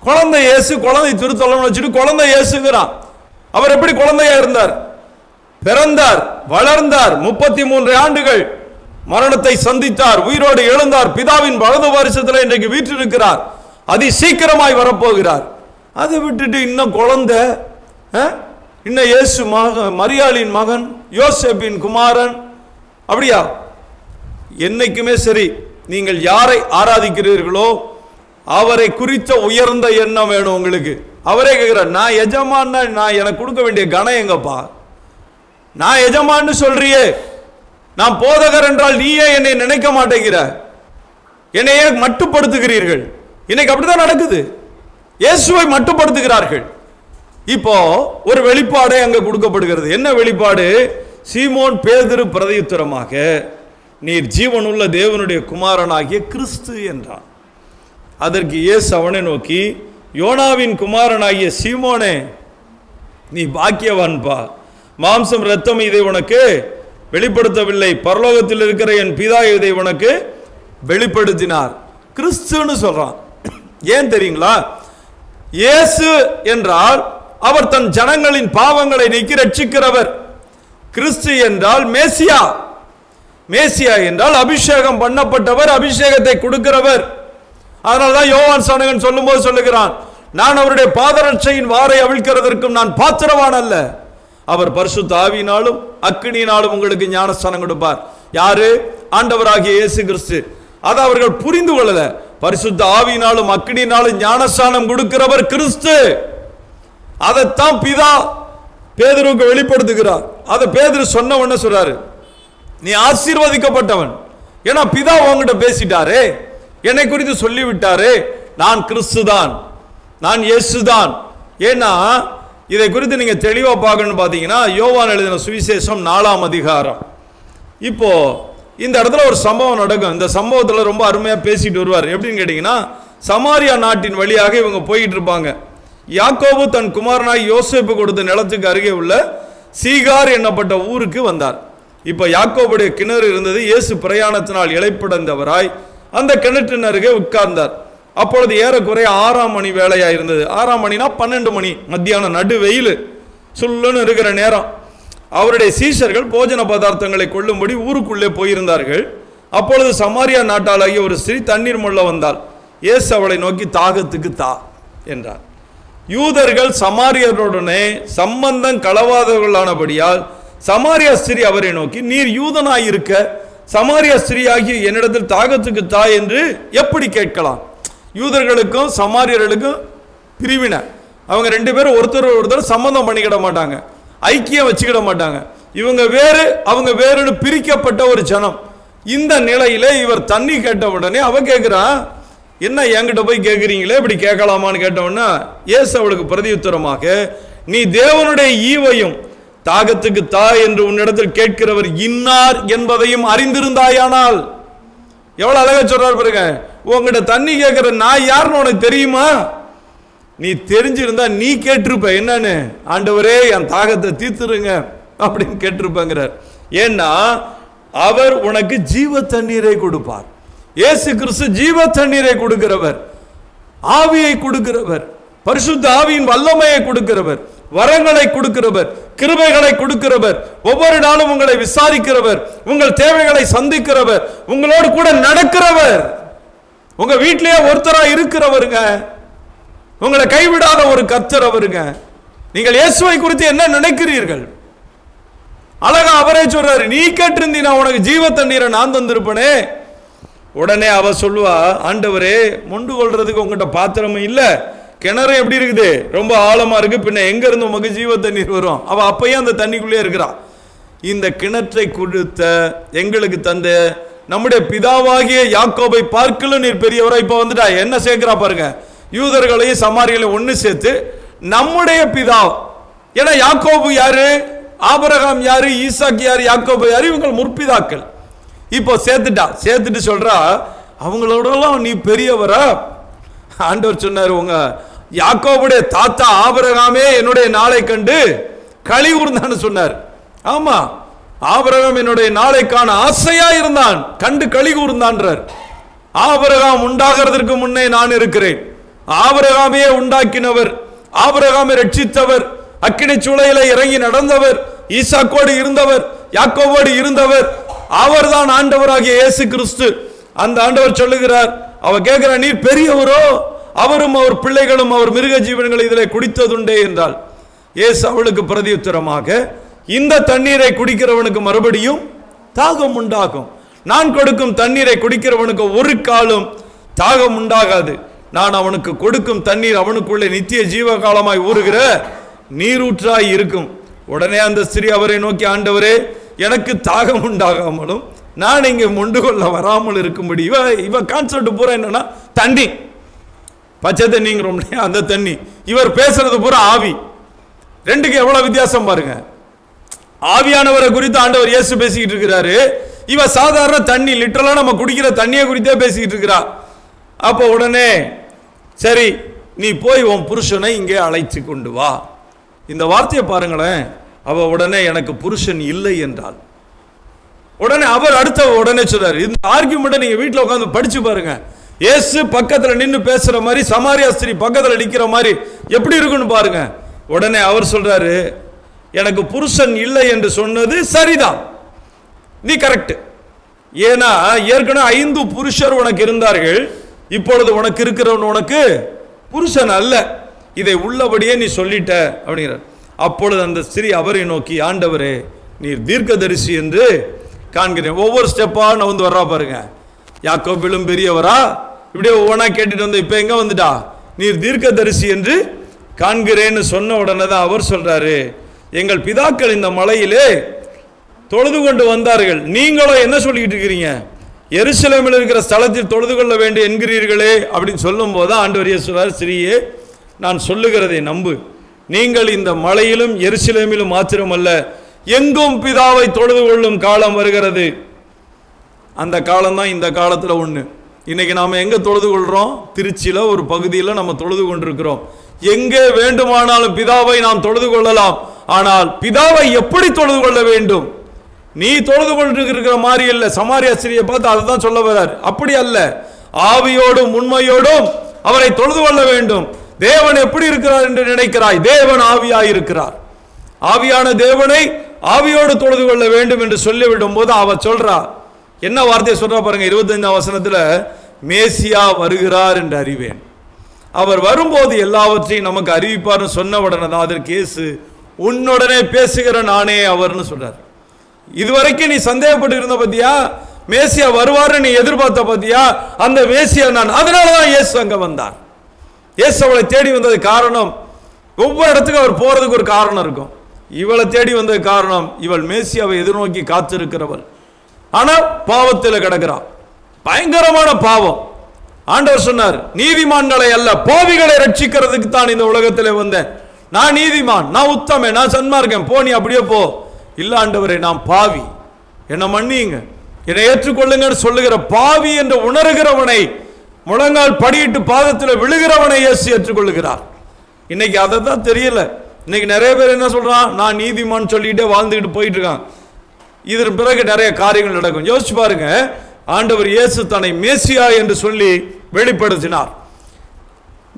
Speaker 1: குழந்தை இயேசு, குழந்தை திருத்தலம் வச்சுட்டு குழந்தை இயேசுங்கிறான். அவர் எப்படி குழந்தையா இருந்தார்? பிறந்தார், வளர்ந்தார், 33 ஆண்டுகள் மரணத்தை சந்தித்தார், உயிரோடு எழுந்தார், பிதாவின் வலது வருஷத்தில் இன்றைக்கு வீற்றிருக்கிறார், அதி சீக்கிரமாய் வரப்போகிறார். அதை விட்டுட்டு இன்னும் குழந்தை, இன்னும் இயேசு மகன், மரியாளின் மகன், யோசேப்பின் குமாரன், அப்படியா? என்னைக்குமே சரி, நீங்கள் யாரை ஆராதிக்கிறீர்களோ அவரை குறித்த உயர்ந்த எண்ணம் வேணும் உங்களுக்கு. அவரே கேட்கிறார், நான் எஜமான், நான் எனக்கு கொடுக்க வேண்டிய கணம் எங்கப்பா? நான் எஜமான்னு சொல்றியே, நான் போதகர் என்றால் நீயே என்னை நினைக்க மாட்டேங்கிற, என்னையே மட்டுப்படுத்துகிறீர்கள். இன்னைக்கு அப்படிதான் நடக்குது. இயேசுவை மட்டுப்படுத்துகிறார்கள். இப்போ ஒரு வெளிப்பாடே அங்க கொடுக்கப்படுகிறது. என்ன வெளிப்பாடு? சீமோன் பேதுரு பிரதியுத்தரமாக, நீர் ஜீவனுள்ள தேவனுடைய குமாரனாகிய கிறிஸ்து என்றான். அதற்கு இயேசு அவனை நோக்கி, யோனாவின் குமாரனாகிய சீமோனே, நீ பாக்கியவான்பா, மாம்சம் இரத்தம் இதை உனக்கு வெளிப்படுத்தவில்லை, பரலோகத்தில் இருக்கிற என் பிதா இதை உனக்கு வெளிப்படுத்தினார். கிறிஸ்துன்னு சொல்றான். ஏன் தெரியுங்களா? இயேசு என்றால் அவர் தன் ஜனங்களின் பாவங்களை நீக்கி ரட்சிக்கிறவர். கிறிஸ்து என்றால் மேசியா. மேசியா என்றால் அபிஷேகம் பண்ணப்பட்டவர், அபிஷேகத்தை கொடுக்கிறவர். அதனால்தான் யோவான் சானகன் சொல்லும்போது சொல்லுகிறான், நான் அவருடைய பாதரட்சையின் வாரை அவிழ்க்கிறதற்கும் நான் பாத்திரவான் அல்ல. அவர் பரிசுத்த ஆவியினாலும் அக்கினியினாலும் உங்களுக்கு ஞானஸ்தானம் கொடுப்பார். யாரு? ஆண்டவராகிய இயேசு கிறிஸ்து. அதை அவர்கள் புரிந்து கொள்ளல. பரிசுத்த ஆவியினாலும் அக்கினியினாலும் ஞானஸ்தானம் கொடுக்கிறவர் கிறிஸ்து. அதைத்தான் பிதா பேதுருவுக்கு வெளிப்படுத்துகிறார். அதை பேதுரு சொன்ன உடனே சொல்றாரு, நீ ஆசீர்வதிக்கப்பட்டவன், ஏன்னா பிதா உங்ககிட்ட பேசிட்டாரே, என்னை குறித்து சொல்லிவிட்டாரே, நான் கிறிஸ்து தான், நான் இயேசு தான். ஏன்னா இதை குறித்து நீங்க தெளிவா பார்க்கணும்னு பார்த்தீங்கன்னா, யோவான் எழுதின சுவிசேஷம் 4ஆம் அதிகாரம். இப்போ இந்த இடத்துல ஒரு சம்பவம் நடக்கும். இந்த சம்பவத்தில் ரொம்ப அருமையாக பேசிட்டு வருவார். எப்படின்னு கேட்டிங்கன்னா, சமாரியா நாட்டின் வழியாக இவங்க போயிட்டு இருப்பாங்க. யாக்கோபு தன் குமாரனாய் யோசேப்பு கொடுத்த நிலத்துக்கு அருகே உள்ள சீகார் என்னப்பட்ட ஊருக்கு வந்தார். இப்போ யாக்கோபுடைய கிணறு இருந்தது. இயேசு பிரயாணத்தினால் இளைப்படைந்தவராய் அந்த கிணற்றின் அருகே உட்கார்ந்தார். அப்பொழுது ஏறக்குறைய 6ஆம் மணி வேலையாக இருந்தது. 6ஆம் மணினா 12 மணி, மத்தியானம், நடு வெயில் சொல்லுன்னு இருக்கிற நேரம். அவருடைய சீஷர்கள் போஜன பதார்த்தங்களை கொள்ளும்படி ஊருக்குள்ளே போயிருந்தார்கள். அப்பொழுது சமாரியா நாட்டாளாகிய ஒரு ஸ்திரீ தண்ணீர் மொள்ள வந்தாள். இயேசு அவளை நோக்கி, தாகத்துக்கு தா என்றார். யூதர்கள் சமாரியருடனே சம்பந்தம் களவாதவர்களானபடியால் சமாரியா ஸ்திரீ அவரை நோக்கி, நீர் யூதனாயிருக்க சமாரியா ஸ்திரீ ஆகிய என்னிடத்தில் தாகத்துக்கு தா என்று எப்படி கேட்கலாம்? யூதர்களுக்கும் சமாரியர்களுக்கும் பிரிவினை. அவங்க 2 பேரும் ஒருத்தர் சம்பந்தம் பண்ணிக்கிட மாட்டாங்க, ஐக்கியம் வச்சுக்கிட மாட்டாங்க. இவங்க வேறு அவங்க வேறுன்னு பிரிக்கப்பட்ட ஒரு ஜனம். இந்த நிலையில இவர் தண்ணி கேட்ட உடனே அவ கேட்கிறான், என்ன என்கிட்ட போய் கேட்குறீங்களே, இப்படி கேட்கலாமான்னு கேட்டவுடனே இயேசு அவளுக்கு பிரதியுத்தரமாக, நீ தேவனுடைய ஈவையும் தாகத்துக்கு தா என்று உன்னிடத்தில் கேட்கிறவர் இன்னார் என்பதையும் அறிந்திருந்தாயானால். எவ்வளவு அழகா சொல்றார் பாருங்க. உங்ககிட்ட தண்ணி கேட்கிற நான் யாருன்னு உனக்கு தெரியுமா? நீ தெரிஞ்சிருந்தா நீ கேட்டிருப்ப, என்னன்னு, ஆண்டவரே என் தாகத்தை தீர்த்துருங்க அப்படின்னு கேட்டிருப்பங்கிறார். ஏன்னா அவர் உனக்கு ஜீவ தண்ணீரை கொடுப்பார். இயேசு கிறிஸ்து ஜீவ தண்ணீரை கொடுக்கிறவர், ஆவியை கொடுக்கிறவர், பரிசுத்த ஆவியின் வல்லமையை கொடுக்கிறவர், வரங்களை கொடுக்கிறவர், கிருபைகளை கொடுக்கிறவர், ஒவ்வொரு நாளும் உங்களை விசாரிக்கிறவர், உங்கள் தேவைகளை சந்திக்கிறவர், உங்களோடு கூட நடக்கிறவர், உங்க வீட்டிலேயே ஒருத்தரா இருக்கிறவருங்க, உங்களை கைவிடாத ஒரு கர்த்தர் அவருங்க. நீங்கள் இயேசுவை குறித்து என்ன நினைக்கிறீர்கள்? அழகா அவரே சொல்றாரு, நீ கேட்டிருந்தீனா உனக்கு ஜீவ தண்ணீரை நான் தந்திருப்பனே. உடனே அவ சொல்லுவா, ஆண்டவரே மொண்டு கொள்றதுக்கு உங்ககிட்ட பாத்திரமும் இல்ல, கிணறு எப்படி இருக்குது, ரொம்ப ஆழமா இருக்கு, பின்ன எங்க இருந்து உமக்கு ஜீவ தண்ணீர் வரும்? அவ அப்பயும் அந்த தண்ணிக்குள்ளே இருக்கிறா. இந்த கிணற்றை கொடுத்த எங்களுக்கு தந்த நம்முடைய பிதாவாகிய யாக்கோபை பார்க்கல நீர் பெரியவரா இப்ப வந்துட்டா. என்ன சேர்க்கிறா பாருங்க, யூதர்களையும் சமாரியங்களையும் ஒன்று சேர்த்து நம்முடைய பிதா. ஏன்னா யாக்கோபு யாரு, ஆபிரகாம் யாரு, ஈசாக்கு யாரு, யாக்கோபு யாரு, இவங்க முற்பிதாக்கள். இப்போ சேர்த்துட்டு சொல்றா, அவங்களோடலாம் நீ பெரியவரா? ஆண்டவர் சொன்னார், உங்க யாக்கோபுடைய தாத்தா ஆபிரகாமே என்னுடைய நாளை கண்டு களி கூர்ந்தான்னு சொன்னார். ஆமா, ஆபிரகாம் என்னுடைய நாளை காண ஆசையா இருந்தான், கண்டு களி கூர்ந்தான்றார். ஆபிரகாம் உண்டாகிறதற்கு முன்னே நான் இருக்கிறேன். ஆபிரகாமே உண்டாக்கினவர், ஆபிரகாமை ரட்சித்தவர், அக்கினி சூளையில இறங்கி நடந்தவர், ஈசாக்கோடு இருந்தவர், யாக்கோபோடு இருந்தவர், அவர்தான் ஆண்டவராகிய இயேசு கிறிஸ்து. அந்த ஆண்டவர் சொல்லுகிறார், அவ கேட்கிற, நீர் பெரியவரோ? அவரும் அவர் பிள்ளைகளும் அவர் மிருக ஜீவன்கள் இதில் குடித்ததுண்டே என்றால், இயேசு அவளுக்கு பிரதியுத்தரமாக, இந்த தண்ணீரை குடிக்கிறவனுக்கு மறுபடியும் தாகம் உண்டாகும். நான் கொடுக்கும் தண்ணீரை குடிக்கிறவனுக்கு ஒரு காலம் தாகம் உண்டாகாது. நான் அவனுக்கு கொடுக்கும் தண்ணீர் அவனுக்குள்ளே நித்திய ஜீவகாலமாய் ஊறுகிற நீரூற்றாய் இருக்கும். உடனே அந்த ஸ்திரீ அவரை நோக்கி, ஆண்டவரே, எனக்கு தாகம் உண்டாகாமலும் நான் இங்கே மொண்டு கொள்ள வராமல் இருக்கும்படி. இவ கான்செப்ட் பூரா என்னன்னா தண்ணி, பச்சை தண்ணிங்கிறோம் அந்த தண்ணி. இவர் பேசுறது பூரா ஆவி. ரெண்டுக்கு எவ்வளவு வித்தியாசம் பாருங்க. ஆவியானவரை குறித்து ஆண்டவர் இயேசு பேசிக்கிட்டு இருக்கிறாரு, இவ சாதாரண தண்ணி, லிட்டரலா நம்ம குடிக்கிற தண்ணியை குறித்தே பேசிக்கிட்டு இருக்கிறா. அப்போ உடனே, சரி நீ போய் உன் புருஷனை இங்கே அழைத்து கொண்டு வா. இந்த வார்த்தையை பாருங்களேன். அவ உடனே எனக்கு புருஷன் இல்லை என்றால், உடனே அவர் உடனே சொல்றாரு, இந்த ஆர்கியூமெண்ட்டை நீங்க வீட்டில் உட்காந்து படிச்சு பாருங்க. இயேசு பக்கத்துல நின்று பேசுற மாதிரி, சமாரியா ஸ்திரீ பக்கத்துல நிக்கிற மாதிரி எப்படி இருக்குன்னு பாருங்க. உடனே அவர் சொல்றாரு, எனக்கு புருஷன் இல்லை என்று சொன்னது சரிதான், நீ கரெக்ட். ஏன்னா ஏற்கனவே 5 புருஷர் உனக்கு இருந்தார்கள், இப்பொழுது உனக்கு இருக்கிறவன் உனக்கு புருஷன் அல்ல, இதை உள்ளபடியே நீ சொல்லிட்ட அப்படிங்கிறார். அப்பொழுது அந்த ஸ்திரீ அவரை நோக்கி, ஆண்டவரே, நீர் தீர்க்கதரிசி என்று காண்கிறேன். ஒவ்வொரு ஸ்டெப்பா நான் வந்து வர்றா பாருங்க. யாக்கோபிலும் பெரியவரா, இப்படியே ஒவ்வொன்றா கேட்டுட்டு வந்து இப்ப எங்க வந்துட்டா, நீர் தீர்க்கதரிசி என்று காண்கிறேன்னு சொன்ன உடனே தான் அவர் சொல்றாரு, எங்கள் பிதாக்கள் இந்த மலையிலே தொழுது கொண்டு வந்தார்கள், நீங்களோ என்ன சொல்லிக்கிட்டு இருக்கிறீங்க, எருசலேமில் இருக்கிற ஸ்தலத்தில் தொழுது கொள்ள வேண்டும் என்கிறீர்களே அப்படின்னு சொல்லும் போது ஆண்டவர் இயேசுவார், ஸ்ரீயே, நான் சொல்லுகிறதை நம்பு, நீங்கள் இந்த மலையிலும் எருசலேமிலும் மாத்திரமல்ல, எங்கும் பிதாவை தொழுது கொள்ளும் காலம் வருகிறது. அந்த காலம் தான் இந்த காலத்தில் ஒன்று. இன்னைக்கு நாம் எங்கே தொழுது கொள்கிறோம்? திருச்சியில் ஒரு பகுதியில் நம்ம தொழுது கொண்டிருக்கிறோம். எங்கே வேண்டுமானாலும் பிதாவை நாம் தொழுது கொள்ளலாம். ஆனால் பிதாவை எப்படி தொழுது கொள்ள வேண்டும்? நீ தொழுது கொண்டிருக்கிற மாதிரி இல்லை. சமாரியா ஸ்திரீயை பார்த்து அதுதான் சொல்ல வர்றார். அப்படி அல்ல, ஆவியோடும் உண்மையோடும் அவரை தொழுது கொள்ள வேண்டும். தேவன் எப்படி இருக்கிறார் என்று நினைக்கிறாய்? தேவன் ஆவியாய் இருக்கிறார். ஆவியான தேவனை ஆவியோடு தொழுது கொள்ள வேண்டும் என்று சொல்லிவிடும் போது அவர் சொல்றா, என்ன வார்த்தையை சொல்றா பாருங்க. 25ஆம் வசனத்துல, மேசியா வருகிறார் என்று அறிவேன், அவர் வரும்போது எல்லாவற்றையும் நமக்கு அறிவிப்பார்னு சொன்ன உடனே தான் அதற்கு இயேசு, உன்னுடனே பேசுகிற நானே அவர்னு சொல்றார். இதுவரைக்கும் நீ சந்தேகப்பட்டு இருந்த பத்தியா, மேசியா வருவார்னு நீ எதிர்பார்த்த பத்தியா, அந்த மேசியா நான். அதனாலதான் இயேசு அங்க வந்தார். இயேசு அவளை தேடி வந்தது காரணம், ஒவ்வொரு இடத்துக்கும் அவர் போறதுக்கு ஒரு காரணம் இருக்கும். இவளை தேடி வந்தது காரணம், இவள் மேசியாவை எதிர்நோக்கி காத்திருக்கிறவள். ஆனால் பாவத்தில் கிடக்கிறான், பயங்கரமான பாவம். ஆண்டவர் சொன்னார், நீதிமான்களை அல்ல பாவிகளை ரட்சிக்கிறதுக்கு தான் இந்த உலகத்திலே வந்தேன். நான் நீதிமான், நான் உத்தமன், நான் சன்மார்க்கன், போ நீ அப்படியே போ. இல்ல ஆண்டவரே, நான் பாவி, என்னை மன்னியுங்க, என்னை ஏற்றுக்கொள்ளுங்கன்னு சொல்லுகிற பாவி என்று உணர்கிறவனை, முழங்கால் படியிட்டு பாதத்தில் விழுகிறவனை இயேசு ஏற்றுக்கொள்ளுகிறார். இன்னைக்கு அதை தான் தெரியல. இன்னைக்கு நிறைய பேர் என்ன சொல்றான், நான் நீதிமான் சொல்லிட்டே வாழ்ந்துக்கிட்டு போயிட்டு இருக்கான். இதற்கு பிறகு நிறைய காரியங்கள் நடக்கும். யோசிச்சு பாருங்க, ஆண்டவர் இயேசு தன்னை மேசியா என்று சொல்லி வெளிப்படுத்தினார்.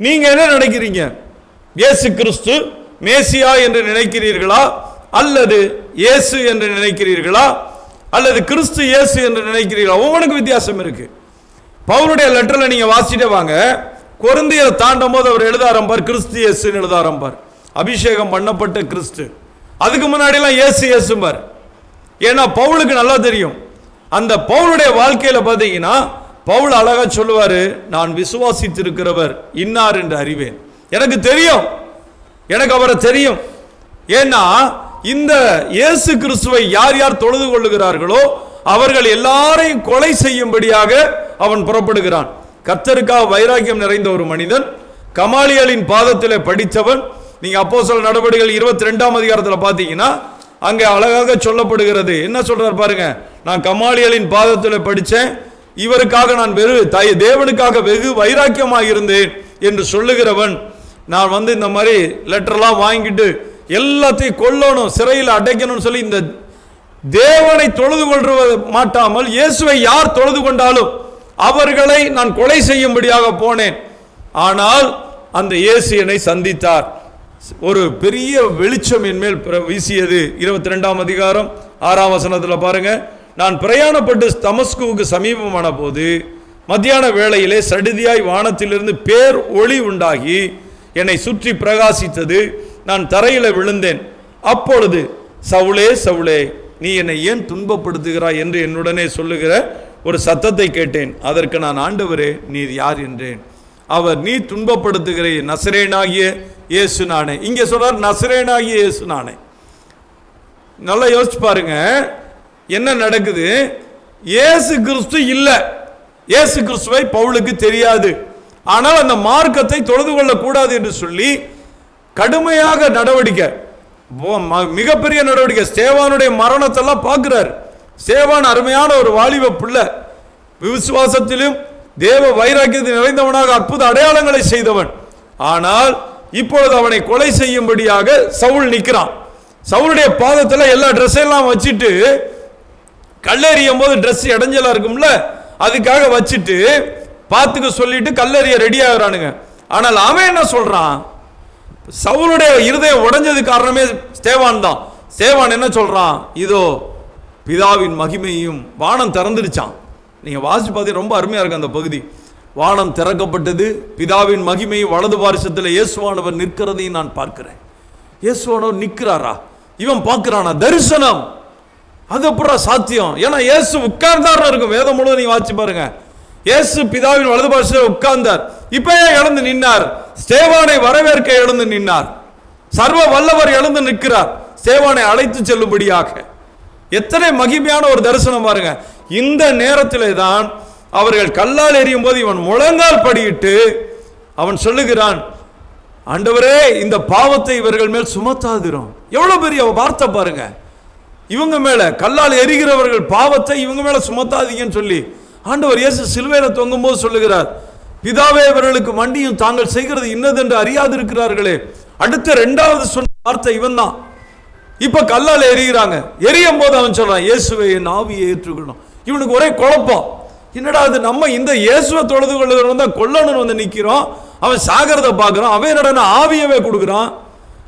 Speaker 1: நீங்க என்ன நினைக்கிறீங்க? இயேசு கிறிஸ்து மேசியா என்று நினைக்கிறீர்களா, அல்லது இயேசு என்று நினைக்கிறீர்களா, அல்லது கிறிஸ்து இயேசு என்று நினைக்கிறீர்களா? ஒவ்வொன்றுக்கும் வித்தியாசம் இருக்கு. பவுலுடைய லெட்டர்ல நீங்க வாசிட்டே வாங்க, கொரிந்தியரை தாண்டும் போது அவர் எழுத ஆரம்பார், கிறிஸ்து இயேசுன்னு எழுத ஆரம்பார், அபிஷேகம் பண்ணப்பட்ட கிறிஸ்து. அதுக்கு முன்னாடி எல்லாம் இயேசு இயேசும்பார். ஏன்னா பவுலுக்கு நல்லா தெரியும். அந்த பவுலுடைய வாழ்க்கையில பாத்தீங்கன்னா, பவுல் அழகா சொல்லுவாரு, நான் விசுவாசித்திருக்கிறவர் இன்னார் என்று அறிவேன். எனக்கு தெரியும், எனக்கு அவரை தெரியும். ஏன்னா இந்த இயேசு கிறிஸ்துவை யார் யார் தொழுது கொள்ளுகிறார்களோ அவர்கள் எல்லாரையும் கொலை செய்யும்படியாக அவன் புறப்படுகிறான். கர்த்தருக்காக வைராக்கியம் நிறைந்த ஒரு மனிதன், கமாலியலின் பாதத்திலே படித்தவன், நீங்க அப்போஸ்தலர் நடவடிக்கைகள் 22ஆம் அதிகாரத்தில் பார்த்தீங்கன்னா அங்கே அழகாக சொல்லப்படுகிறது. என்ன சொல்றார் பாருங்க, நான் கமாலியலின் பாதத்தில் படித்தேன், இவருக்காக நான் தேவனுக்காக வெகு வைராக்கியமாக இருந்தேன் என்று சொல்லுகிறவன், நான் இந்த மாதிரி லெட்டர்லாம் வாங்கிட்டு எல்லாத்தையும் கொல்லணும், சிறையில் அடைக்கணும்னு சொல்லி இந்த தேவனை தொழுது கொள்ற மாட்டாமல் இயேசுவை யார் தொழுது கொண்டாலும் அவர்களை நான் கொலை செய்யும்படியாக போனேன். ஆனால் அந்த இயேசு என்னை சந்தித்தார். ஒரு பெரிய வெளிச்சம் என் மேல் வீசியது. 22ஆம் அதிகாரம் 6ஆம் வசனத்தில் பாருங்க, நான் பிரயாணப்பட்டு தமஸ்குவுக்கு சமீபமான போது மத்தியான வேளையிலே சடுதியாய் வானத்திலிருந்து பேர் ஒளி உண்டாகி என்னை சுற்றி பிரகாசித்தது. நான் தரையில் விழுந்தேன். அப்பொழுது சவுலே சவுலே, நீ என்னை ஏன் துன்பப்படுத்துகிறாய் என்று என்னுடனே சொல்லுகிற ஒரு சத்தத்தை கேட்டேன். அதற்கு நான், ஆண்டவரே நீர் யார் என்றேன். அவர், நீ துன்பப்படுத்துகிற நசரேனாகிய இயேசு நானே. இங்கே சொல்றார் நசரேனாகிய இயேசு நானே. நல்லா யோசிச்சு பாருங்க என்ன நடக்குது. இயேசு கிறிஸ்து இல்லை, இயேசு கிறிஸ்துவை பவுலுக்கு தெரியாது. ஆனால் அந்த மார்க்கத்தை தொழுது கொள்ளக்கூடாது என்று சொல்லி கடுமையாக நடவடிக்கை, மிகப்பெரிய நடவடிக்கை. ஸ்தேவானுடைய மரணத்தெல்லாம் பார்க்கிறார். ஸ்தேவான் அருமையான ஒரு வாலிப பிள்ளை, விசுவாசத்திலும் தேவ வைராக்கியத்தில் நிறைந்தவனாக அற்புத அடையாளங்களை செய்தவன். ஆனால் இப்பொழுது அவனை கொலை செய்யும்படியாக சவுல் நிற்கிறான். சவுளுடைய பாதத்தில் எல்லா ட்ரெஸ்ஸெல்லாம் வச்சுட்டு, கல்லெறியும் போது ட்ரெஸ் இடைஞ்சலா இருக்கும்ல, அதுக்காக வச்சுட்டு பார்த்துக்க சொல்லிட்டு கல்லெறிய ரெடி ஆகிறானுங்க. ஆனால் அவன் என்ன சொல்றான், சவுளுடைய இருதயம் உடைஞ்சது காரணமே ஸ்தேவான் தான். ஸ்தேவான் என்ன சொல்றான், இதோ பிதாவின் மகிமையும், வானம் திறந்துடுச்சான். நீங்க வாசிச்சு பார்த்து ரொம்ப அருமையா இருக்கு அந்த பகுதி. வானம் திறக்கப்பட்டது, பிதாவின் மகிமையும் வலது பாரிசத்தில் இயேசுவானவர் நிற்கிறதையும் நான் பார்க்கிறேன். இயேசுவானவர் நிற்கிறாரா, இவன் பார்க்கிறானா? தரிசனம். அது அப்புறம் சாத்தியம். ஏன்னா இயேசு உட்கார்ந்தார் இருக்கும். வேதம் முழுவதும் நீங்க வாசிச்சு பாருங்க. இயேசு பிதாவின் வலது பாரிசத்தில் உட்கார்ந்தார். இப்பயே எழுந்து நின்னார். ஸ்தேவானை வரவேற்க எழுந்து நின்னார். சர்வ வல்லவர் எழுந்து நிற்கிறார் ஸ்தேவானை அழைத்து செல்லும்படியாக. எத்தனை மகிமையான ஒரு தரிசனம் பாருங்க. இந்த நேரத்திலே தான் அவர்கள் கல்லால் எறியும் போது இவன் முழங்கால் படியிட்டு அவன் சொல்லுகிறான், ஆண்டவரே இந்த பாவத்தை இவர்கள் மேல் சுமத்தாதிரும். எவ்வளவு பெரிய வார்த்தை பாருங்க. இவங்க மேல கல்லால் எரிகிறவர்கள் பாவத்தை இவங்க மேல சுமத்தாதீங்கன்னு சொல்லி ஆண்டவர் இயேசு சிலுவையில தொங்கும் போது சொல்லுகிறார், பிதாவே இவர்களுக்கு மண்டியும் தாங்கள் செய்கிறது இன்னதென்று அறியாது இருக்கிறார்களே. அடுத்த இரண்டாவது சொன்ன வார்த்தை இவன் தான். இப்ப கல்லால் எரிகிறாங்க. எரியும் போது அவன் சொல்றான், இயேசுவை என் ஆவியை ஏற்றுக்கணும். இவனுக்கு ஒரே குழப்பம். என்னடா அது, நம்ம இந்த இயேசுவை தொழுது கொள்ளுகிறவன் தான் கொல்லணும்னு வந்து நிக்கிறோம், அவன் சாகிறத பார்க்கிறோம், அவன் என்னடா ஆவியவே கொடுக்குறான்.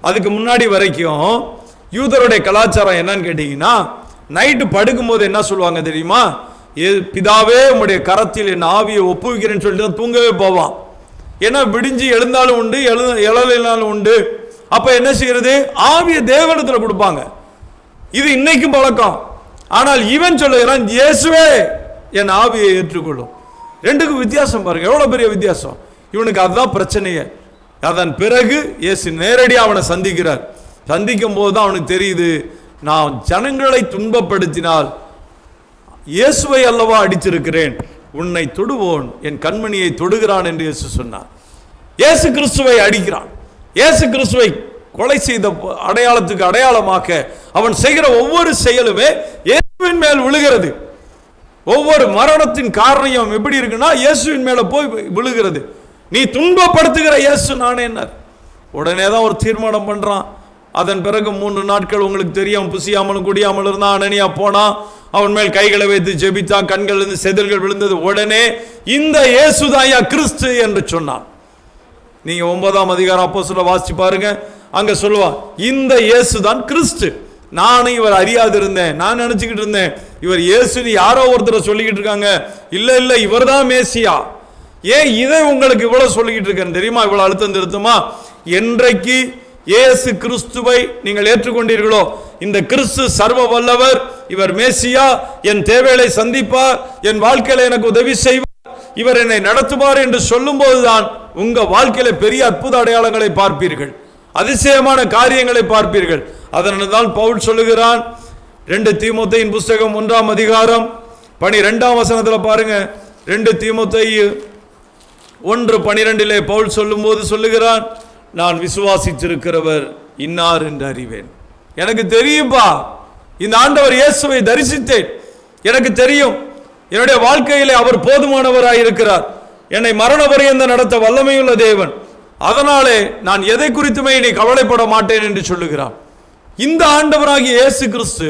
Speaker 1: அதுக்கு முன்னாடி வரைக்கும் யூதருடைய கலாச்சாரம் என்னன்னு கேட்டீங்கன்னா, நைட்டு படுக்கும் போது என்ன சொல்லுவாங்க தெரியுமா, பிதாவே உம்முடைய கரத்தில் என் ஆவியை ஒப்புவிக்கிறேன்னு சொல்லிட்டு தான் தூங்கவே போவான். ஏன்னா விடிஞ்சு எழுந்தாலும் உண்டு, எழலினாலும் உண்டு. அப்ப என்ன செய்யறது, ஆவியை தேவனிடத்துல கொடுப்பாங்க. இது இன்னைக்கும் பழக்கம். ஆனால் இவன் சொல்லுகிறான், இயேசுவே என் ஆவியை ஏற்றுக்கொள்ளும். ரெண்டுக்கும் வித்தியாசம் பாருங்க, எவ்வளவு பெரிய வித்தியாசம். இவனுக்கு அதுதான் பிரச்சனையே. அதன் பிறகு இயேசு நேரடியாக அவனை சந்திக்கிறார். சந்திக்கும் போது தான் அவனுக்கு தெரியுது, நான் ஜனங்களை துன்பப்படுத்தினால் இயேசுவை அல்லவா அடிச்சிருக்கிறேன், உன்னை தொடுவோன் என் கண்மணியை தொடுகிறான் என்று இயேசு சொன்னார். இயேசு கிறிஸ்துவை அடிக்கிறான். இயேசு கிறிஸ்துவை கொலை செய்த அடையாளத்துக்கு அடையாளமாக அவன் செய்கிற ஒவ்வொரு செயலுமே இயேசுவின் மேல் விழுகிறது. ஒவ்வொரு மரணத்தின் காரணம் எப்படி இருக்குன்னா இயேசுவின் மேல போய் விழுகிறது. நீ துன்பப்படுத்துகிற இயேசு நானே. உடனே தான் ஒரு தீர்மானம் பண்றான். அதன் பிறகு 3 நாட்கள் உங்களுக்கு தெரியும், புசியாமலும் குடியாமல் இருந்தான். அனனியா போனா, அவன் மேல் கைகளை வைத்து ஜெபித்தான், கண்கள் இருந்து செதில்கள் விழுந்தது. உடனே இந்த இயேசுதாயா கிறிஸ்து என்று சொன்னான். நீங்க 9ஆம் அதிகாரம் அப்போஸ்தலர் வாசிச்சு பாருங்க, அங்க சொல்லுவான், இந்த இயேசுதான் கிறிஸ்து. நானும் இவர் அறியாது இருந்தேன், நான் நினைச்சுக்கிட்டு இருந்தேன் இவர் இயேசுன்னு யாரோ ஒருத்தர் சொல்லிக்கிட்டு இருக்காங்க. இல்ல இல்ல, இவர் தான் மேசியா. ஏன் இதை உங்களுக்கு இவ்வளவு சொல்லிக்கிட்டு இருக்கேன் தெரியுமா, இவ்வளவு அழுத்தம் திருத்தமா? என்றைக்கு இயேசு கிறிஸ்துவை நீங்கள் ஏற்றுக்கொண்டீர்களோ, இந்த கிறிஸ்து சர்வ வல்லவர், இவர் மேசியா, என் தேவைகளை சந்திப்பார், என் வாழ்க்கையில எனக்கு உதவி செய்வார், இவர் என்னை நடத்துவார் என்று சொல்லும் போதுதான் உங்க வாழ்க்கையில பெரிய அற்புத அடையாளங்களை பார்ப்பீர்கள், அதிசயமான காரியங்களை பார்ப்பீர்கள். அதனால்தான் பவுல் சொல்லுகிறான், 2 தீமோத்தேயின் புஸ்தகம் 1ஆம் அதிகாரம் 12ஆம் வசனத்தில் பாருங்க. 2 தீமோத்தேயு 1:12 பவுல் சொல்லும் போது சொல்லுகிறான், நான் விசுவாசித்திருக்கிறவர் இன்னார் என்று அறிவேன். எனக்கு தெரியும்பா, இந்த ஆண்டவர் இயேசுவை தரிசித்தேன், எனக்கு தெரியும் என்னுடைய வாழ்க்கையிலே அவர் போதுமானவராய் இருக்கிறார், என்னை மரண பரியந்த நடத்த வல்லமையுள்ள தேவன், அதனாலே நான் எதை குறித்துமே இனி கவலைப்பட மாட்டேன் என்று சொல்லுகிறார். இந்த ஆண்டவராகிய இயேசு கிறிஸ்து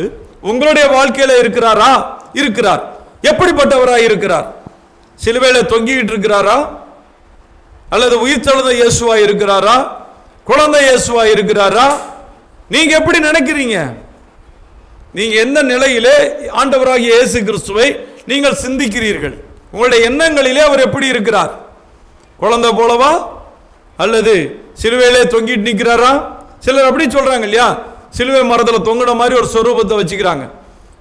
Speaker 1: உங்களுடைய வாழ்க்கையில இருக்கிறாரா? இருக்கிறார். எப்படிப்பட்டவராய் இருக்கிறார்? சிலுவையில தொங்கிட்டு இருக்கிறாரா? அல்லது உயிர்த்தெழுந்த இயேசுவா இருக்கிறாரா? குழந்தை இயேசுவா இருக்கிறாரா? நீங்க எப்படி நினைக்கிறீங்க? நீங்க எந்த நிலையிலே ஆண்டவராகிய இயேசு கிறிஸ்துவை நீங்கள் சிந்திக்கிறீர்கள்? உங்களுடைய எண்ணங்களிலே அவர் எப்படி இருக்கிறார்? குழந்தை போலவா அல்லது சிலுவையிலே தொங்கிட்டு நிற்கிறாரா? சிலர் அப்படி சொல்றாங்க இல்லையா, சிலுவை மரத்தில் தொங்கின மாதிரி ஒரு சொரூபத்தை வச்சுக்கிறாங்க,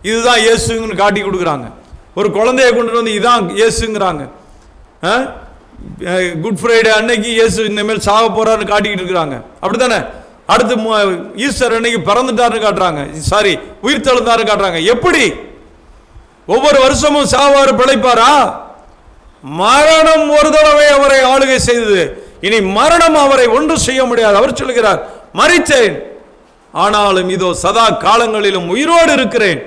Speaker 1: இதுதான் இயேசுன்னு காட்டி கொடுக்குறாங்க. ஒரு குழந்தைய கொண்டு வந்து இதான் இயேசுங்கிறாங்க. குட் ஃப்ரைடே அன்னைக்கு இயேசு இனிமேல் சாக போறாருன்னு காட்டிக்கிட்டு இருக்கிறாங்க, அப்படித்தானே? அடுத்து ஈஸ்டர் அன்னைக்கு பிறந்துட்டாருன்னு காட்டுறாங்க, சாரி உயிர் தெழுந்தாருன்னு காட்டுறாங்க. எப்படி? ஒவ்வொரு வருஷமும் சாவாரு பிழைப்பாரா? மரணம் ஒரு தடவை அவரை ஆளுகை செய்தது, இனி மரணம் அவரை ஒன்று செய்ய முடியாது. அவர் சொல்கிறார், மரித்தேன் ஆனாலும் இதோ சதா காலங்களிலும் உயிரோடு இருக்கிறேன்.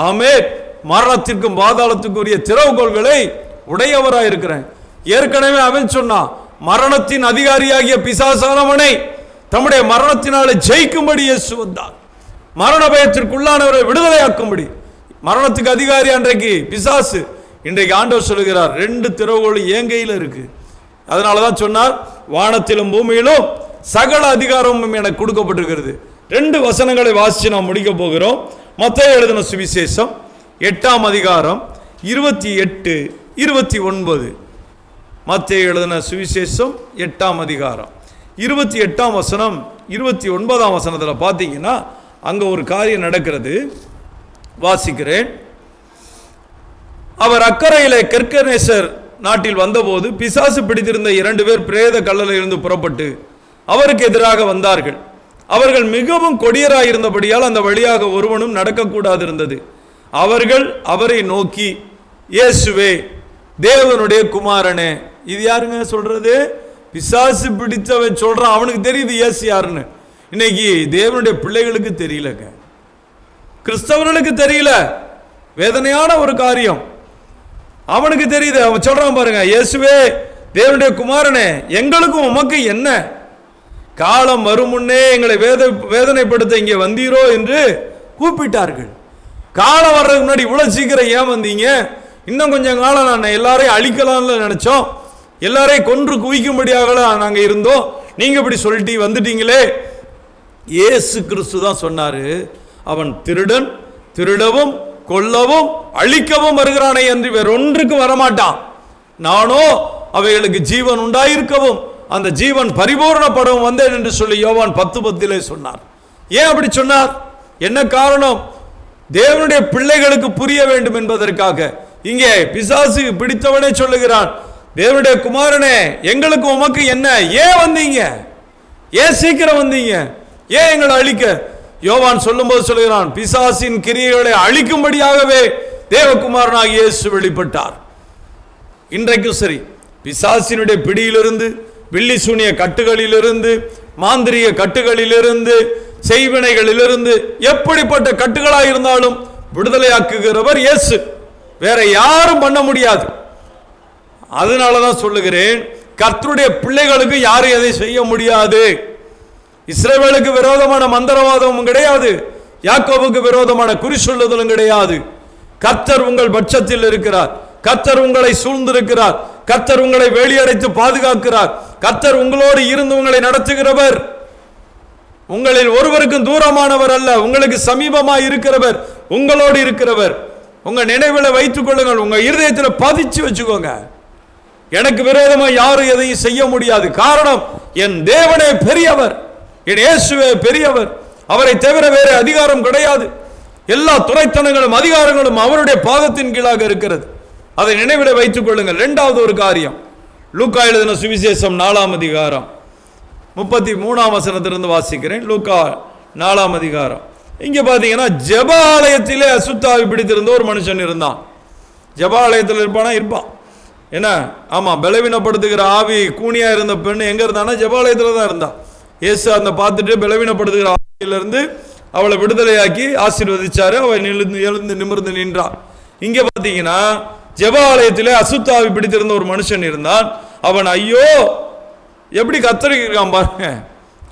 Speaker 1: ஆமென். மரணத்திற்கும் பாதாளத்துக்கும் உரிய திறவுகோல்களை உடையவராய் இருக்கிறேன். ஏற்கனவே அவன் சொன்னான், மரணத்தின் அதிகாரியாகிய பிசாசானவனை தம்முடைய மரணத்தினாலே ஜெயிக்கும்படி இயேசு வந்தார், மரண பயத்திற்குள்ளானவரை விடுதலையாக்கும்படி. மரணத்துக்கு அதிகாரி அன்றைக்கு பிசாசு, இன்றைக்கு ஆண்டவர் சொல்லுகிறார், 2 திறவுகோல் என் கையில் இருக்கு. அதனாலதான் சொன்னார், வானத்திலும் பூமியிலும் சகல அதிகாரமும் எனக்கு கொடுக்கப்பட்டிருக்கிறது. 2 வசனங்களை வாசிச்சு நாம் முடிக்க போகிறோம். மத்தேயு எழுதின சுவிசேஷம் 8ஆம் அதிகாரம் 28, 29. மத்தேயு எழுதின சுவிசேஷம் 8ஆம் அதிகாரம் 28ஆம் வசனம் 29ஆம் வசனத்தில் பார்த்தீங்கன்னா அங்க ஒரு காரியம் நடக்கிறது. வாசிக்கிறேன். அவர் அக்கறையிலே கெர்கெனேசர் நாட்டில் வந்தபோது பிசாசு பிடித்திருந்த 2 பேர் பிரேத கல்லறையிலிருந்து புறப்பட்டு அவருக்கு எதிராக வந்தார்கள். அவர்கள் மிகவும் கொடியராயிருந்தபடியால் அந்த வழியாக ஒருவனும் நடக்கக்கூடாது இருந்தது. அவர்கள் அவரை நோக்கி, இயேசுவே தேவனுடைய குமாரனே. இது யாருங்க சொல்றது? பிசாசு பிடித்தவன் சொல்றான், அவனுக்கு தெரியுது இயேசு யாருன்னு. இன்னைக்கு தேவனுடைய பிள்ளைகளுக்கு தெரியலங்க, கிறிஸ்தவர்களுக்கு தெரியல. வேதனையான ஒரு காரியம். அவனுக்கு தெரியுது, அவன் சொல்றான் பாருங்க, இயேசுவே தேவனுடைய குமாரனே, எங்களுக்கும் உமக்கு என்ன? காலம் வரும் முன்னே எங்களை வேதனைப்படுத்த இங்கே வந்தீரோ என்று கூப்பிட்டார்கள். காலம் வர்றதுக்கு முன்னாடி இவ்வளவு சீக்கிரம் ஏன் வந்தீங்க? இன்னும் கொஞ்சம் காலம் நான் எல்லாரையும் அழிக்கலாம்னு நினைச்சோம், எல்லாரையும் கொன்று குவிக்கும்படியாக நாங்கள் இருந்தோம், நீங்க இப்படி சொல்லிட்டு வந்துட்டீங்களே. இயேசு கிறிஸ்து தான் சொன்னாரு, அவன் திருடன், திருடவும் கொல்லவும் அழிக்கவும் வருகிறானே என்று வேறொன்றுக்கு வரமாட்டான். நானோ அவைகளுக்கு ஜீவன் உண்டாயிருக்கவும் அந்த ஜீவன் பரிபூர்ணப்படவும் வந்தேன் என்று சொல்லி யோவான் 10:10 சொன்னார். ஏன் அப்படி சொன்னார்? என்ன காரணம்? தேவனுடைய பிள்ளைகளுக்கு புரிய வேண்டும் என்பதற்காக. இங்கே பிசாசு பிடித்தவனே சொல்லுகிறான், தேவனுடைய குமாரனே எங்களுக்கு உமக்கு என்ன? ஏன் வந்தீங்க? ஏன் சீக்கிரம் வந்தீங்க? ஏன் எங்களை அழிக்க? யோவான் சொல்லும்போது சொல்லுகிறான், பிசாசின் கிரியைகளை அழிக்கும்படியாகவே தேவகுமாரனாகிய இயேசு வெளிப்பட்டார். இன்றைக்கும் சரி, பிசாசினுடைய பிடியிலிருந்து, வில்லி சூனிய கட்டுகளிலிருந்து, மாந்திரிய கட்டுகளிலிருந்து, செய்வினைகளிலிருந்து, எப்படிப்பட்ட கட்டுகளாக இருந்தாலும் விடுதலையாக்குகிறவர் இயேசு. வேற யாரும் பண்ண முடியாது. அதனாலதான் சொல்லுகிறேன், கர்த்தருடைய பிள்ளைகளுக்கு யாரும் எதை செய்ய முடியாது. இஸ்ரவேலுக்கு விரோதமான மந்திரவாதமும் கிடையாது, யாக்கோபுக்கு விரோதமான குறி சொல்லுதலும் கிடையாது. கர்த்தர் உங்கள் பட்சத்தில் இருக்கிறார், கர்த்தர் உங்களை சூழ்ந்திருக்கிறார், கர்த்தர் உங்களை வேலியடைத்து பாதுகாக்கிறார், கர்த்தர் உங்களோடு இருந்து உங்களை நடத்துகிறவர். உங்களில் ஒருவருக்கும் தூரமானவர் அல்ல, உங்களுக்கு சமீபமாய் இருக்கிறவர், உங்களோடு இருக்கிறவர். உங்க நினைவில் வைத்துக் கொள்ளுங்கள், உங்க இருதயத்தில் பதிச்சு வச்சுக்கோங்க. எனக்கு விரோதமாக யாரும் எதையும் செய்ய முடியாது. காரணம், என் தேவனே பெரியவர், என் இயேசுவே பெரியவர், அவரை தவிர வேறு அதிகாரம் கிடையாது. எல்லா துரைத்தனங்களும் அதிகாரங்களும் அவருடைய பாதத்தின் கீழாக இருக்கிறது. அதை நினைவிட வைத்துக் கொள்ளுங்கள். 2வது ஒரு காரியம், லூக்கா எழுதின சுவிசேஷம் 4ஆம் அதிகாரம் 33ஆம் வசனத்திலிருந்து வாசிக்கிறேன். லூக்கா 4ஆம் அதிகாரம். இங்க பாத்தீங்கன்னா, ஜெப ஆலயத்திலே அசுத்தாவி பிடித்திருந்த ஒரு மனுஷன் இருந்தான். ஜெப ஆலயத்தில் இருப்பான். என்ன? ஆமா, பலவீனப்படுத்துகிற ஆவி கூனியா இருந்த பெண் எங்க இருந்தானா? ஜெபாலயத்தில் தான் இருந்தா. இயேசு அந்த பார்த்துட்டு பலவீனப்படுத்துகிற ஆவியிலிருந்து அவளை விடுதலையாக்கி ஆசீர்வதிச்சாரு. அவள் எழுந்து நிமிர்ந்து நின்றான். இங்க பாத்தீங்கன்னா ஜெப ஆலயத்திலே அசுத்தாவி பிடித்திருந்த ஒரு மனுஷன் இருந்தான். அவன் ஐயோ எப்படி கத்தரிக்கான் பாருங்க.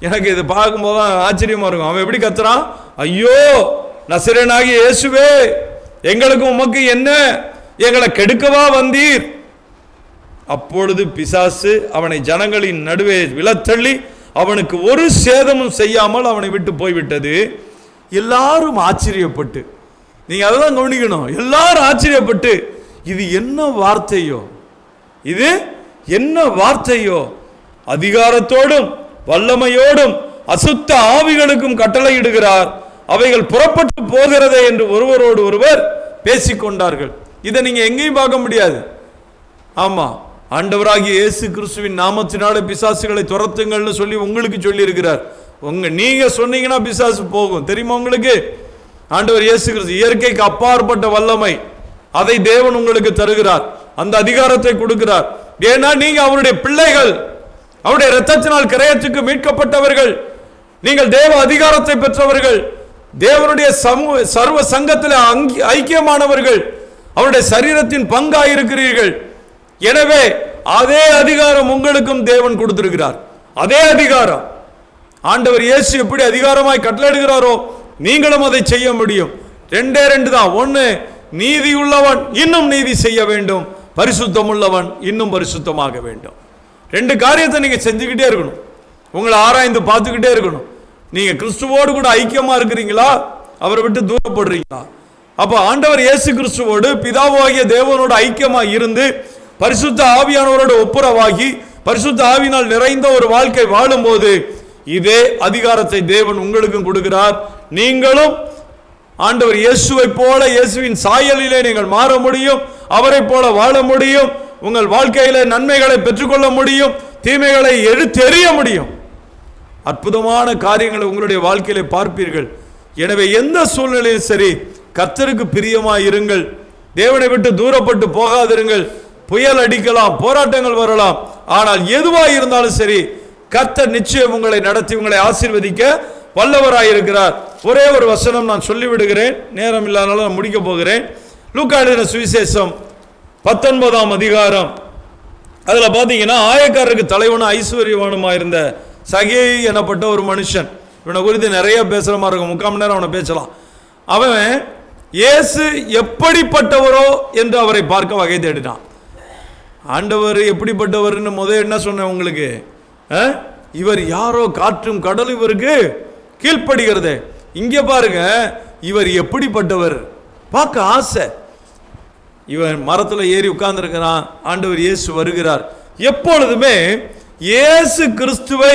Speaker 1: எனக்கு இது பார்க்கும்போது ஆச்சரியமா இருக்கும். அவன் எப்படி கத்துறான், ஐயோ நசரேயனாகிய இயேசுவே, எங்களுக்கு உமக்கு என்ன, எங்களை கெடுக்கவா வந்தீர்? அப்பொழுது பிசாசு அவனை ஜனங்களின் நடுவே விழத்தள்ளி அவனுக்கு ஒரு சேதமும் செய்யாமல் அவனை விட்டு போய்விட்டது. எல்லாரும் ஆச்சரியப்பட்டு, நீங்க அதெல்லாம் கவனிக்கணும், எல்லாரும் ஆச்சரியப்பட்டு இது என்ன வார்த்தையோ, இது என்ன வார்த்தையோ, அதிகாரத்தோடும் வல்லமையோடும் அசுத்த ஆவிகளுக்கும் கட்டளையிடுகிறார், அவைகள் புறப்பட்டு போகிறதே என்று ஒருவரோடு ஒருவர் பேசிக்கொண்டார்கள். இதை நீங்க எங்கேயும் பார்க்க முடியாது. ஆமா, ஆண்டவராகிய இயேசு கிறிஸ்துவின் நாமத்தினால பிசாசுகளை துரத்துங்கள்னு சொல்லி உங்களுக்கு சொல்லி இருக்கிறார். நீங்க சொன்னீங்கன்னா பிசாசு போகும். தெரியுமா உங்களுக்கு? ஆண்டவர் இயேசு கிறிஸ்து இயற்கைக்கு அப்பாற்பட்ட வல்லமை, அதை தேவன் உங்களுக்கு தருகிறார், அந்த அதிகாரத்தை கொடுக்கிறார். ஏன்னா நீங்க அவருடைய பிள்ளைகள், அவருடைய இரத்தத்தினால் கிரயத்துக்கு மீட்கப்பட்டவர்கள், நீங்கள் தேவ அதிகாரத்தை பெற்றவர்கள், தேவனுடைய சர்வ சங்கத்தில் ஐக்கியமானவர்கள், அவருடைய சரீரத்தின் பங்காயிருக்கிறீர்கள். எனவே அதே அதிகாரம் உங்களுக்கும் தேவன் கொடுத்திருக்கிறார். அதே அதிகாரம் ஆண்டவர் இயேசு எப்படி அதிகாரமாய் கட்டளையிடுகிறாரோ நீங்களும் அதை செய்ய முடியும். ரெண்டே ரெண்டு தான். ஒன்று, நீதி உள்ளவன் இன்னும் நீதி செய்ய வேண்டும், பரிசுத்தம் உள்ளவன் இன்னும் பரிசுத்தமாக வேண்டும். ரெண்டு காரியத்தை நீங்க செஞ்சுக்கிட்டே இருக்கணும். உங்களை ஆராய்ந்து பார்த்துக்கிட்டே இருக்கணும். நீங்க கிறிஸ்துவோடு கூட ஐக்கியமா இருக்கிறீங்களா, அவரை விட்டு தூரப்படுறீங்களா? அப்ப ஆண்டவர் இயேசு கிறிஸ்துவோடு பிதாவாகிய தேவனோடு ஐக்கியமா இருந்து பரிசுத்த ஆவியானவரோடு ஒப்புரவாகி பரிசுத்த ஆவியினால் நிறைந்த ஒரு வாழ்க்கை வாழும்போது இதே அதிகாரத்தை தேவன் உங்களுக்கும் கொடுக்கிறார். நீங்களும் ஆண்டவர் இயேசுவை போல, இயேசுவின் சாயலிலே நீங்கள் மாற முடியும், அவரை போல வாழ முடியும், உங்கள் வாழ்க்கையில நன்மைகளை பெற்றுக்கொள்ள முடியும், தீமைகளை எடுத்தெறிய முடியும். அற்புதமான காரியங்களை உங்களுடைய வாழ்க்கையில பார்ப்பீர்கள். எனவே எந்த சூழ்நிலையும் சரி, கர்த்தருக்கு பிரியமாய் இருங்கள், தேவனை விட்டு தூரப்பட்டு போகாதிருங்கள். புயல் அடிக்கலாம், போராட்டங்கள் வரலாம், ஆனால் எதுவாக இருந்தாலும் சரி கர்த்தர் நிச்சயம் உங்களை நடத்தி உங்களை ஆசீர்வதிக்க வல்லவராயிருக்கிறார். ஒரே ஒரு வசனம் நான் சொல்லிவிடுகிறேன், நேரம் இல்லாதனால நான் முடிக்க போகிறேன். லூக்கா எழுதின சுவிசேஷம் 19ஆம் அதிகாரம், அதுல பாத்தீங்கன்னா ஆயக்காரருக்கு தலைவனும் ஐஸ்வர்யவானுமா இருந்த சகேயு எனப்பட்ட ஒரு மனுஷன். இவனை குறித்து நிறைய பேசுற மாதிரி இருக்கும், 3/4 மணி நேரம் அவனை பேசலாம். அவன் இயேசு எப்படிப்பட்டவரோ என்று அவரை பார்க்க வகை தேடினான். ஆண்டவர் எப்படிப்பட்டவர்னு முதல் என்ன சொன்னேன் உங்களுக்கு, இவர் யாரோ, காற்றும் கடல் இவருக்கு கீழ்ப்படுகிறது. இங்க பாருங்க, இவர் எப்படிப்பட்டவர் பார்க்க ஆசை. இவன் மரத்துல ஏறி உட்கார்ந்து இருக்கிறான். ஆண்டவர் இயேசு வருகிறார். எப்பொழுதுமே இயேசு கிறிஸ்துவை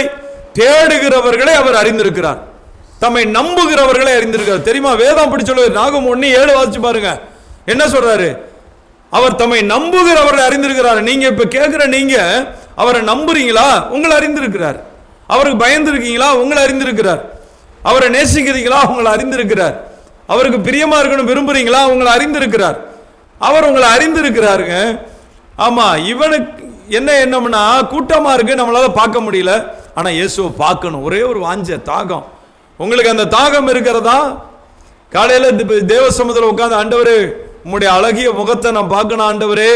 Speaker 1: தேடுகிறவர்களை அவர் அறிந்திருக்கிறார், தம்மை நம்புகிறவர்களை அறிந்திருக்கிறார். தெரியுமா? வேதம் அப்படி சொல்லுவார். நாகம் 1:7 வாசிச்சு பாருங்க. என்ன சொல்றாரு? அவர் தம்மை நம்புகிறவர்களை அறிந்திருக்கிறார். நீங்க இப்ப கேட்கிற நீங்க அவரை நம்புறீங்களா? உங்களை அறிந்திருக்கிறார். அவருக்கு பயந்துருக்கீங்களா? உங்களை அறிந்திருக்கிறார். அவரை நேசிக்கிறீங்களா? உங்களை அறிந்திருக்கிறார். அவருக்கு பிரியமா இருக்கணும் விரும்புறீங்களா? உங்களை அறிந்திருக்கிறார். அவர் உங்களை அறிந்திருக்கிறாருங்க. ஆமா, இவனுக்கு என்ன என்னம்னா, கூட்டமா இருக்கு, நம்மளால பார்க்க முடியல, ஆனா இயேசுவை பார்க்கணும். ஒரே ஒரு வாஞ்ச தாகம். உங்களுக்கு அந்த தாகம் இருக்கிறதா? காலையில தேவ சமூகத்தில் உட்கார்ந்து, ஆண்டவரே உங்களுடைய அழகிய முகத்தை நான் பார்க்கணும், ஆண்டவரே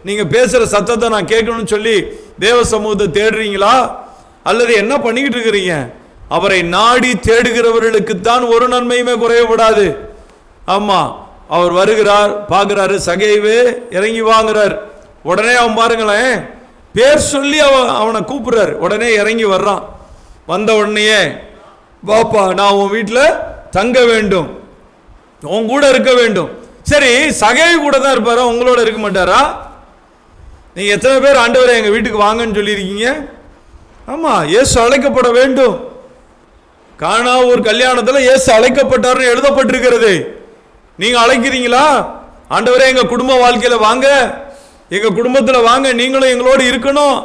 Speaker 1: நீங்க பேசுற சத்தத்தை நான் கேட்கணும்னு சொல்லி தேவ சமூகத்தை தேடுறீங்களா? அல்லது என்ன பண்ணிக்கிட்டு இருக்கிறீங்க? அவரை நாடி தேடுகிறவர்களுக்குத்தான் ஒரு நன்மையுமே குறையப்படாது. ஆமா, அவர் வருகிறார், பார்க்கிறாரு, சகேயுவே இறங்கி வாங்குறார். உடனே அவன் பாருங்களேன், பேர் சொல்லி அவனை கூப்பிடுறாரு. உடனே இறங்கி வர்றான். வந்த உடனேயே, பாப்பா நான் உன் வீட்டில் தங்க வேண்டும், உன் கூட இருக்க வேண்டும். சரி, சகேயு கூட தான் இருப்பாரா, உங்களோட இருக்க மாட்டாரா? நீங்க எத்தனை பேர் ஆண்டவரே எங்க வீட்டுக்கு வாங்கன்னு சொல்லியிருக்கீங்க? ஆமா, இயேசு அழைக்கப்பட வேண்டும். கானா ஒரு கல்யாணத்தில் இயேசு அழைக்கப்பட்டார்னு எழுதப்பட்டிருக்கிறது. நீங்க அழைக்கிறீங்களா? ஆண்டவரே எங்க குடும்ப வாழ்க்கையில வாங்க, எங்க குடும்பத்தில் வாங்க, நீங்களும் எங்களோடு இருக்கணும்.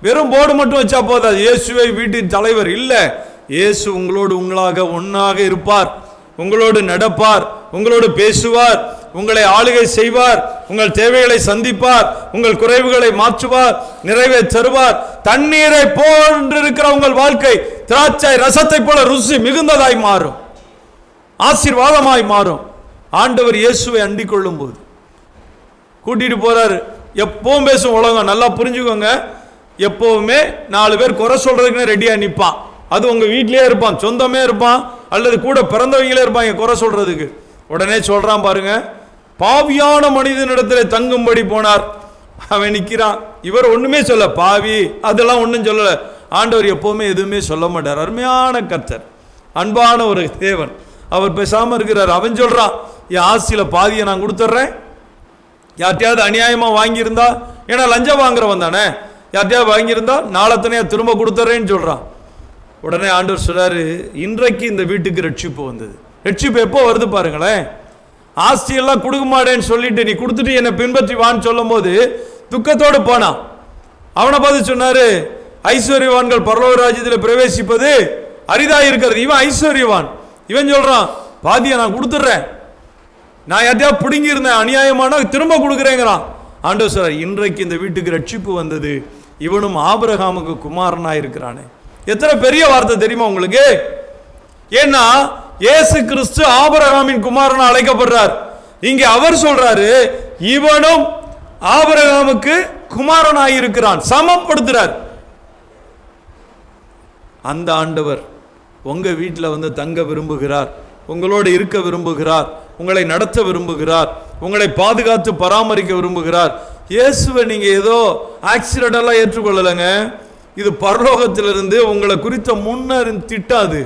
Speaker 1: வெறும் போர்டு மட்டும் வச்சா போதாது. இயேசுவை வீட்டின் தலைவர் இல்ல, இயேசு உங்களோடு உங்களாக ஒன்னாக இருப்பார், உங்களோடு நடப்பார், உங்களோடு பேசுவார், உங்களை ஆளுகை செய்வார், உங்கள் தேவைகளை சந்திப்பார், உங்கள் குறைவுகளை மாற்றுவார், நிறைவே தருவார். தண்ணீரை போன்றிருக்கிற உங்கள் வாழ்க்கை திராட்சை ரசத்தை போல ருசி மிகுந்ததாய் மாறும், ஆசீர்வாதமாய் மாறும். ஆண்டவர் இயேசுவை அண்டிக் கொள்ளும் போது கூட்டிட்டு போறாரு. எப்பவும் பேசும் உலகம், நல்லா புரிஞ்சுக்கோங்க. எப்பவுமே 4 பேர் குறை சொல்றதுக்குன்னு ரெடியா நிற்பான். அது உங்க வீட்டிலேயே இருப்பான், சொந்தமே இருப்பான், அல்லது கூட பிறந்தவங்களே இருப்பாங்க குறை சொல்றதுக்கு. உடனே சொல்றான் பாருங்க, பாவியான மனிதனிடத்தில் தங்கும்படி போனார். அவன் நிற்கிறான். இவர் ஒண்ணுமே சொல்ல, பாவி அதெல்லாம் ஒன்றும் சொல்லல. ஆண்டவர் எப்பவுமே எதுவுமே சொல்ல மாட்டார். அருமையான கர்த்தர், அன்பான ஒரு தேவன். அவர் பேசாம இருக்கிறார். அவன் சொல்றான், என் ஆசியில பாதியை நான் கொடுத்துட்றேன். யார்ட்டையாவது அநியாயமா வாங்கியிருந்தா, ஏன்னா லஞ்சம் வாங்குறவன் தானே, யார்ட்டையாவது வாங்கியிருந்தா நாளத்தனையா திரும்ப கொடுத்துறேன்னு சொல்றான். உடனே ஆண்டவர் சொல்றாரு, இன்றைக்கு இந்த வீட்டுக்கு ரட்சிப்பு வந்தது. ரட்சிப்பு எப்போ வருது பாருங்களேன். ஆஸ்தியெல்லாம் கொடுக்க மாட்டேன்னு சொல்லிட்டு நீ கொடுத்துட்டு என்னை பின்பற்றி வான்னு சொல்லும் போது துக்கத்தோடு போனான். அவனை பார்த்து சொன்னாரு, ஐஸ்வர்யவான்கள் பரலோக ராஜ்யத்தில் பிரவேசிப்பது அரிதா இருக்கிறது. இவன் ஐஸ்வர்யவான். இவன் சொல்றான், பாதியை நான் கொடுத்துட்றேன், நான் யார்ட்டையா பிடுங்கி இருந்தேன் அநியாயமான திரும்ப கொடுக்குறேங்கிறான். ஆண்டவர் சொல்றார், இன்றைக்கு இந்த வீட்டுக்கு ரட்சிப்பு வந்தது, இவனும் ஆபிரகாமுக்கு குமாரனா இருக்கிறானே. எத்தனை பெரிய வார்த்தை தெரியுமா உங்களுக்கு? ஏன்னா இயேசு கிறிஸ்து ஆபிரகாமின் குமாரனா அழைக்கப்படுறார். இங்க அவர் சொல்றாரு, இவனும் ஆபிரகாமுக்கு குமாரனாய் இருக்கிறான், சமப்படுத்துறார். அந்த ஆண்டவர் உங்க வீட்டில் வந்து தங்க விரும்புகிறார், உங்களோடு இருக்க விரும்புகிறார், உங்களை நடத்த விரும்புகிறார், உங்களை பாதுகாத்து பராமரிக்க விரும்புகிறார். இயேசுவை நீங்க ஏதோ ஆக்சிடென்டெல்லாம் ஏற்றுக்கொள்ளலைங்க. இது பரலோகத்திலிருந்து உங்களை குறித்த முன்னர் திட்டாது.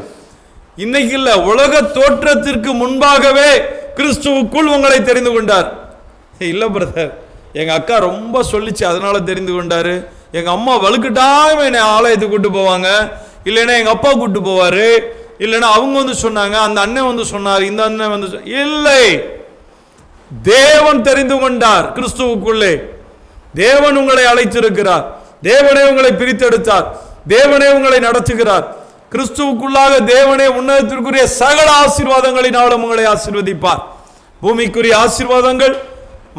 Speaker 1: இன்னைக்கு இல்ல, உலக தோற்றத்திற்கு முன்பாகவே கிறிஸ்துவுக்குள் உங்களை தெரிந்து கொண்டார். இல்ல பிரதர், எங்க அக்கா ரொம்ப சொல்லிச்சு அதனால தெரிந்து கொண்டாரு. எங்க அம்மா வலுக்கிட்டாம என்னை ஆலயத்துக்கு கூட்டு போவாங்க, இல்லைன்னா எங்க அப்பா கூட்டு போவாரு, இல்லைன்னா அவங்க வந்து சொன்னாங்க, அந்த அண்ணன் வந்து சொன்னார், இந்த அண்ணன் வந்து இல்லை. தேவன் தெரிந்து கொண்டார். கிறிஸ்துவுக்குள்ளே தேவன் உங்களை அழைத்திருக்கிறார். தேவனே உங்களை பிரித்தெடுத்தார். தேவனே உங்களை நடத்துகிறார். கிறிஸ்துவுக்குள்ளாக தேவனே உன்னதத்திற்குரிய சகல ஆசீர்வாதங்களினாலும் உங்களை ஆசீர்வதிப்பார். பூமிக்குரிய ஆசீர்வாதங்கள்,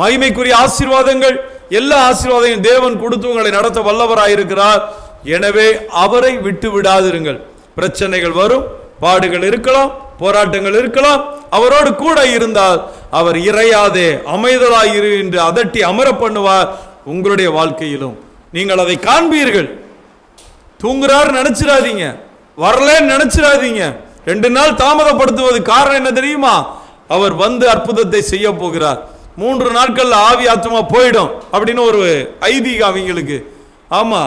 Speaker 1: மகிமைக்குரிய ஆசீர்வாதங்கள், எல்லா ஆசீர்வாதங்களும் தேவன் கொடுத்து உங்களை நடத்த வல்லவராயிருக்கிறார். எனவே அவரை விட்டு விடாதிருங்கள். பிரச்சனைகள் வரும், பாடுகள் இருக்கலாம், போராட்டங்கள் இருக்கலாம். அவரோடு கூட இருந்தால் அவர் இறையாதே அமைதலாயிரு என்று அதட்டி அமர பண்ணுவார். உங்களுடைய வாழ்க்கையிலும் நீங்கள் அதை காண்பீர்கள். தூங்குறாரு நினைச்சிடாதீங்க, வரலன்னு நினைச்சிடாதீங்க. 2 நாள் தாமதப்படுத்துவது காரணம் என்ன தெரியுமா? அவர் வந்து அற்புதத்தை செய்ய போகிறார். 3 நாட்கள்ல ஆவி ஆத்மா போயிடும் அப்படின்னு ஒரு ஐதீகம் அவங்களுக்கு. ஆமா,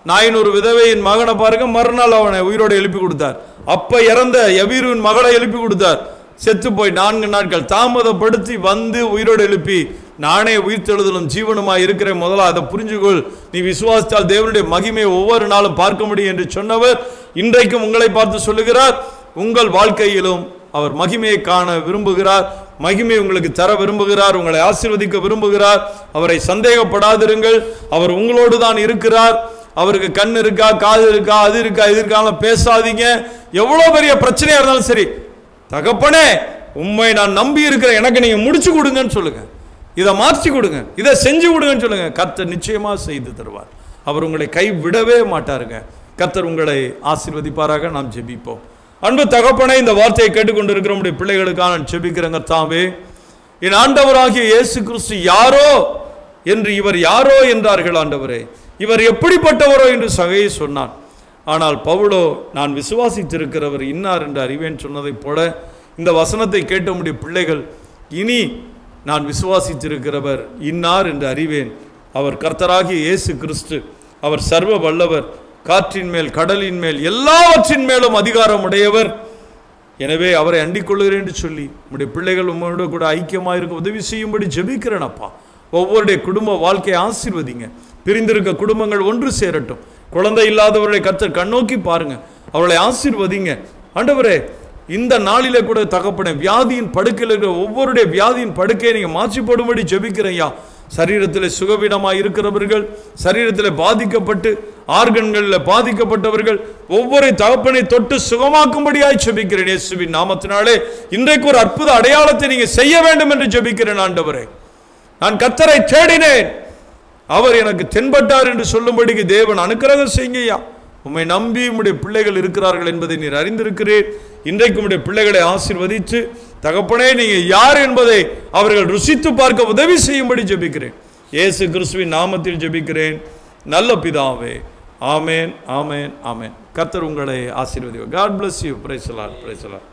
Speaker 1: நாயினூறு விதவையின் மகனை பாருங்க, மறுநாள் அவனை உயிரோடு எழுப்பி கொடுத்தார். அப்ப இறந்த யவீருவின் மகளை எழுப்பி கொடுத்தார். செத்து போய் 4 நாட்கள் தாமதப்படுத்தி வந்து உயிரோடு எழுப்பி, நானே உயிர்த்தெழுதலும் ஜீவனுமாய் இருக்கிறேன், முதல்ல அதை புரிஞ்சுக்கொள், நீ விசுவாசித்தால் தேவனுடைய மகிமையை ஒவ்வொரு நாளும் பார்க்க முடியும் என்று சொன்னவர் இன்றைக்கும் உங்களை பார்த்து சொல்லுகிறார், உங்கள் வாழ்க்கையிலும் அவர் மகிமையை காண விரும்புகிறார், மகிமை உங்களுக்கு தர விரும்புகிறார், உங்களை ஆசீர்வதிக்க விரும்புகிறார். அவரை சந்தேகப்படாதிருங்கள். அவர் உங்களோடு தான் இருக்கிறார். அவருக்கு கண் இருக்கா, காது இருக்கா, அது இருக்கா, இது இருக்காங்க பேசாதீங்க. எவ்வளவு பெரிய பிரச்சனையா இருந்தாலும் சரி, தகப்பனே உண்மை நான் நம்பி இருக்கிறேன், எனக்கு நீங்க முடிச்சு கொடுங்கன்னு சொல்லுங்க, இதை மாற்றி கொடுங்க, இதை செஞ்சு கொடுங்கன்னு சொல்லுங்க. கர்த்தர் நிச்சயமா செய்து தருவார். அவர் உங்களை கைவிடவே மாட்டாருங்க. கர்த்தர் உங்களை ஆசீர்வதிப்பாராக. நாம் ஜெபிப்போம். அன்பு தகப்பனே, இந்த வார்த்தையை கேட்டுக்கொண்டிருக்கிற நம்முடைய பிள்ளைகளுக்காக நான் ஜெபிக்கிறேன். கர்த்தாவே, என் ஆண்டவராகிய இயேசு கிறிஸ்து யாரோ என்று இவர் யாரோ என்றார்கள். ஆண்டவரே, இவர் எப்படிப்பட்டவரோ என்று சகையை சொன்னான். ஆனால் பவுலோ, நான் விசுவாசித்திருக்கிறவர் இன்னார் என்று அறிவேன் சொன்னதைப் போல இந்த வசனத்தை கேட்ட நம்முடைய பிள்ளைகள், இனி நான் விசுவாசித்திருக்கிறவர் இன்னார் என்று அறிவேன். அவர் கர்த்தராகிய இயேசு கிறிஸ்து. அவர் சர்வ வல்லவர், காற்றின் மேல், கடலின் மேல், எல்லாவற்றின் மேலும் அதிகாரம் உடையவர். எனவே அவரை அண்டிக் கொள்கிறேன் என்று சொல்லி நம்முடைய பிள்ளைகள் உங்களோட கூட ஐக்கியமாக இருக்க உதவி செய்யும்படி ஜெபிக்கிறேன். அப்பா, ஒவ்வொருடைய குடும்ப வாழ்க்கையை ஆசீர்வதிங்க. பிரிந்திருக்க குடும்பங்கள் ஒன்று சேரட்டும். குழந்தை இல்லாதவர்களை கர்த்தர் கண்ணோக்கி பாருங்க, அவர்களை ஆசீர்வதிங்க. ஆண்டவரே, இந்த நாளிலே கூட தகப்பனே, வியாதியின் படுக்கையில் இருக்கிற ஒவ்வொருடைய வியாதியின் படுக்கையை நீங்கள் மாற்றி போடும்படி ஜெபிக்கிறையா. சரீரத்தில் சுகவீனமாக இருக்கிறவர்கள், சரீரத்தில் பாதிக்கப்பட்டு ஆர்கன்களில் பாதிக்கப்பட்டவர்கள் ஒவ்வொரு தகப்பனை தொட்டு சுகமாக்கும்படியாய் ஜெபிக்கிறேன். இயேசுவின் நாமத்தினாலே இன்றைக்கு ஒரு அற்புத அடையாளத்தை நீங்கள் செய்ய வேண்டும் என்று ஜெபிக்கிறேன். ஆண்டவரே, நான் கர்த்தரை தேடினேன், அவர் எனக்கு தென்பட்டார் என்று சொல்லும்படிக்கு தேவன் அனுக்கிரகம் செய்யுங்கய்யா. உம்மை நம்பி உம்முடைய பிள்ளைகள் இருக்கிறார்கள் என்பதை நீர் அறிந்திருக்கிறீர். இன்றைக்கு உம்முடைய பிள்ளைகளை ஆசீர்வதித்து தகப்பனே நீங்கள் யார் என்பதை அவர்கள் ருசித்து பார்க்க உதவி செய்யும்படி ஜெபிக்கிறேன். இயேசு கிறிஸ்துவின் நாமத்தில் ஜெபிக்கிறேன் நல்ல பிதாவே. ஆமேன், ஆமேன், ஆமேன். கர்த்தர் உங்களை ஆசீர்வதிப்பார். God bless you. Praise the Lord. Praise the Lord.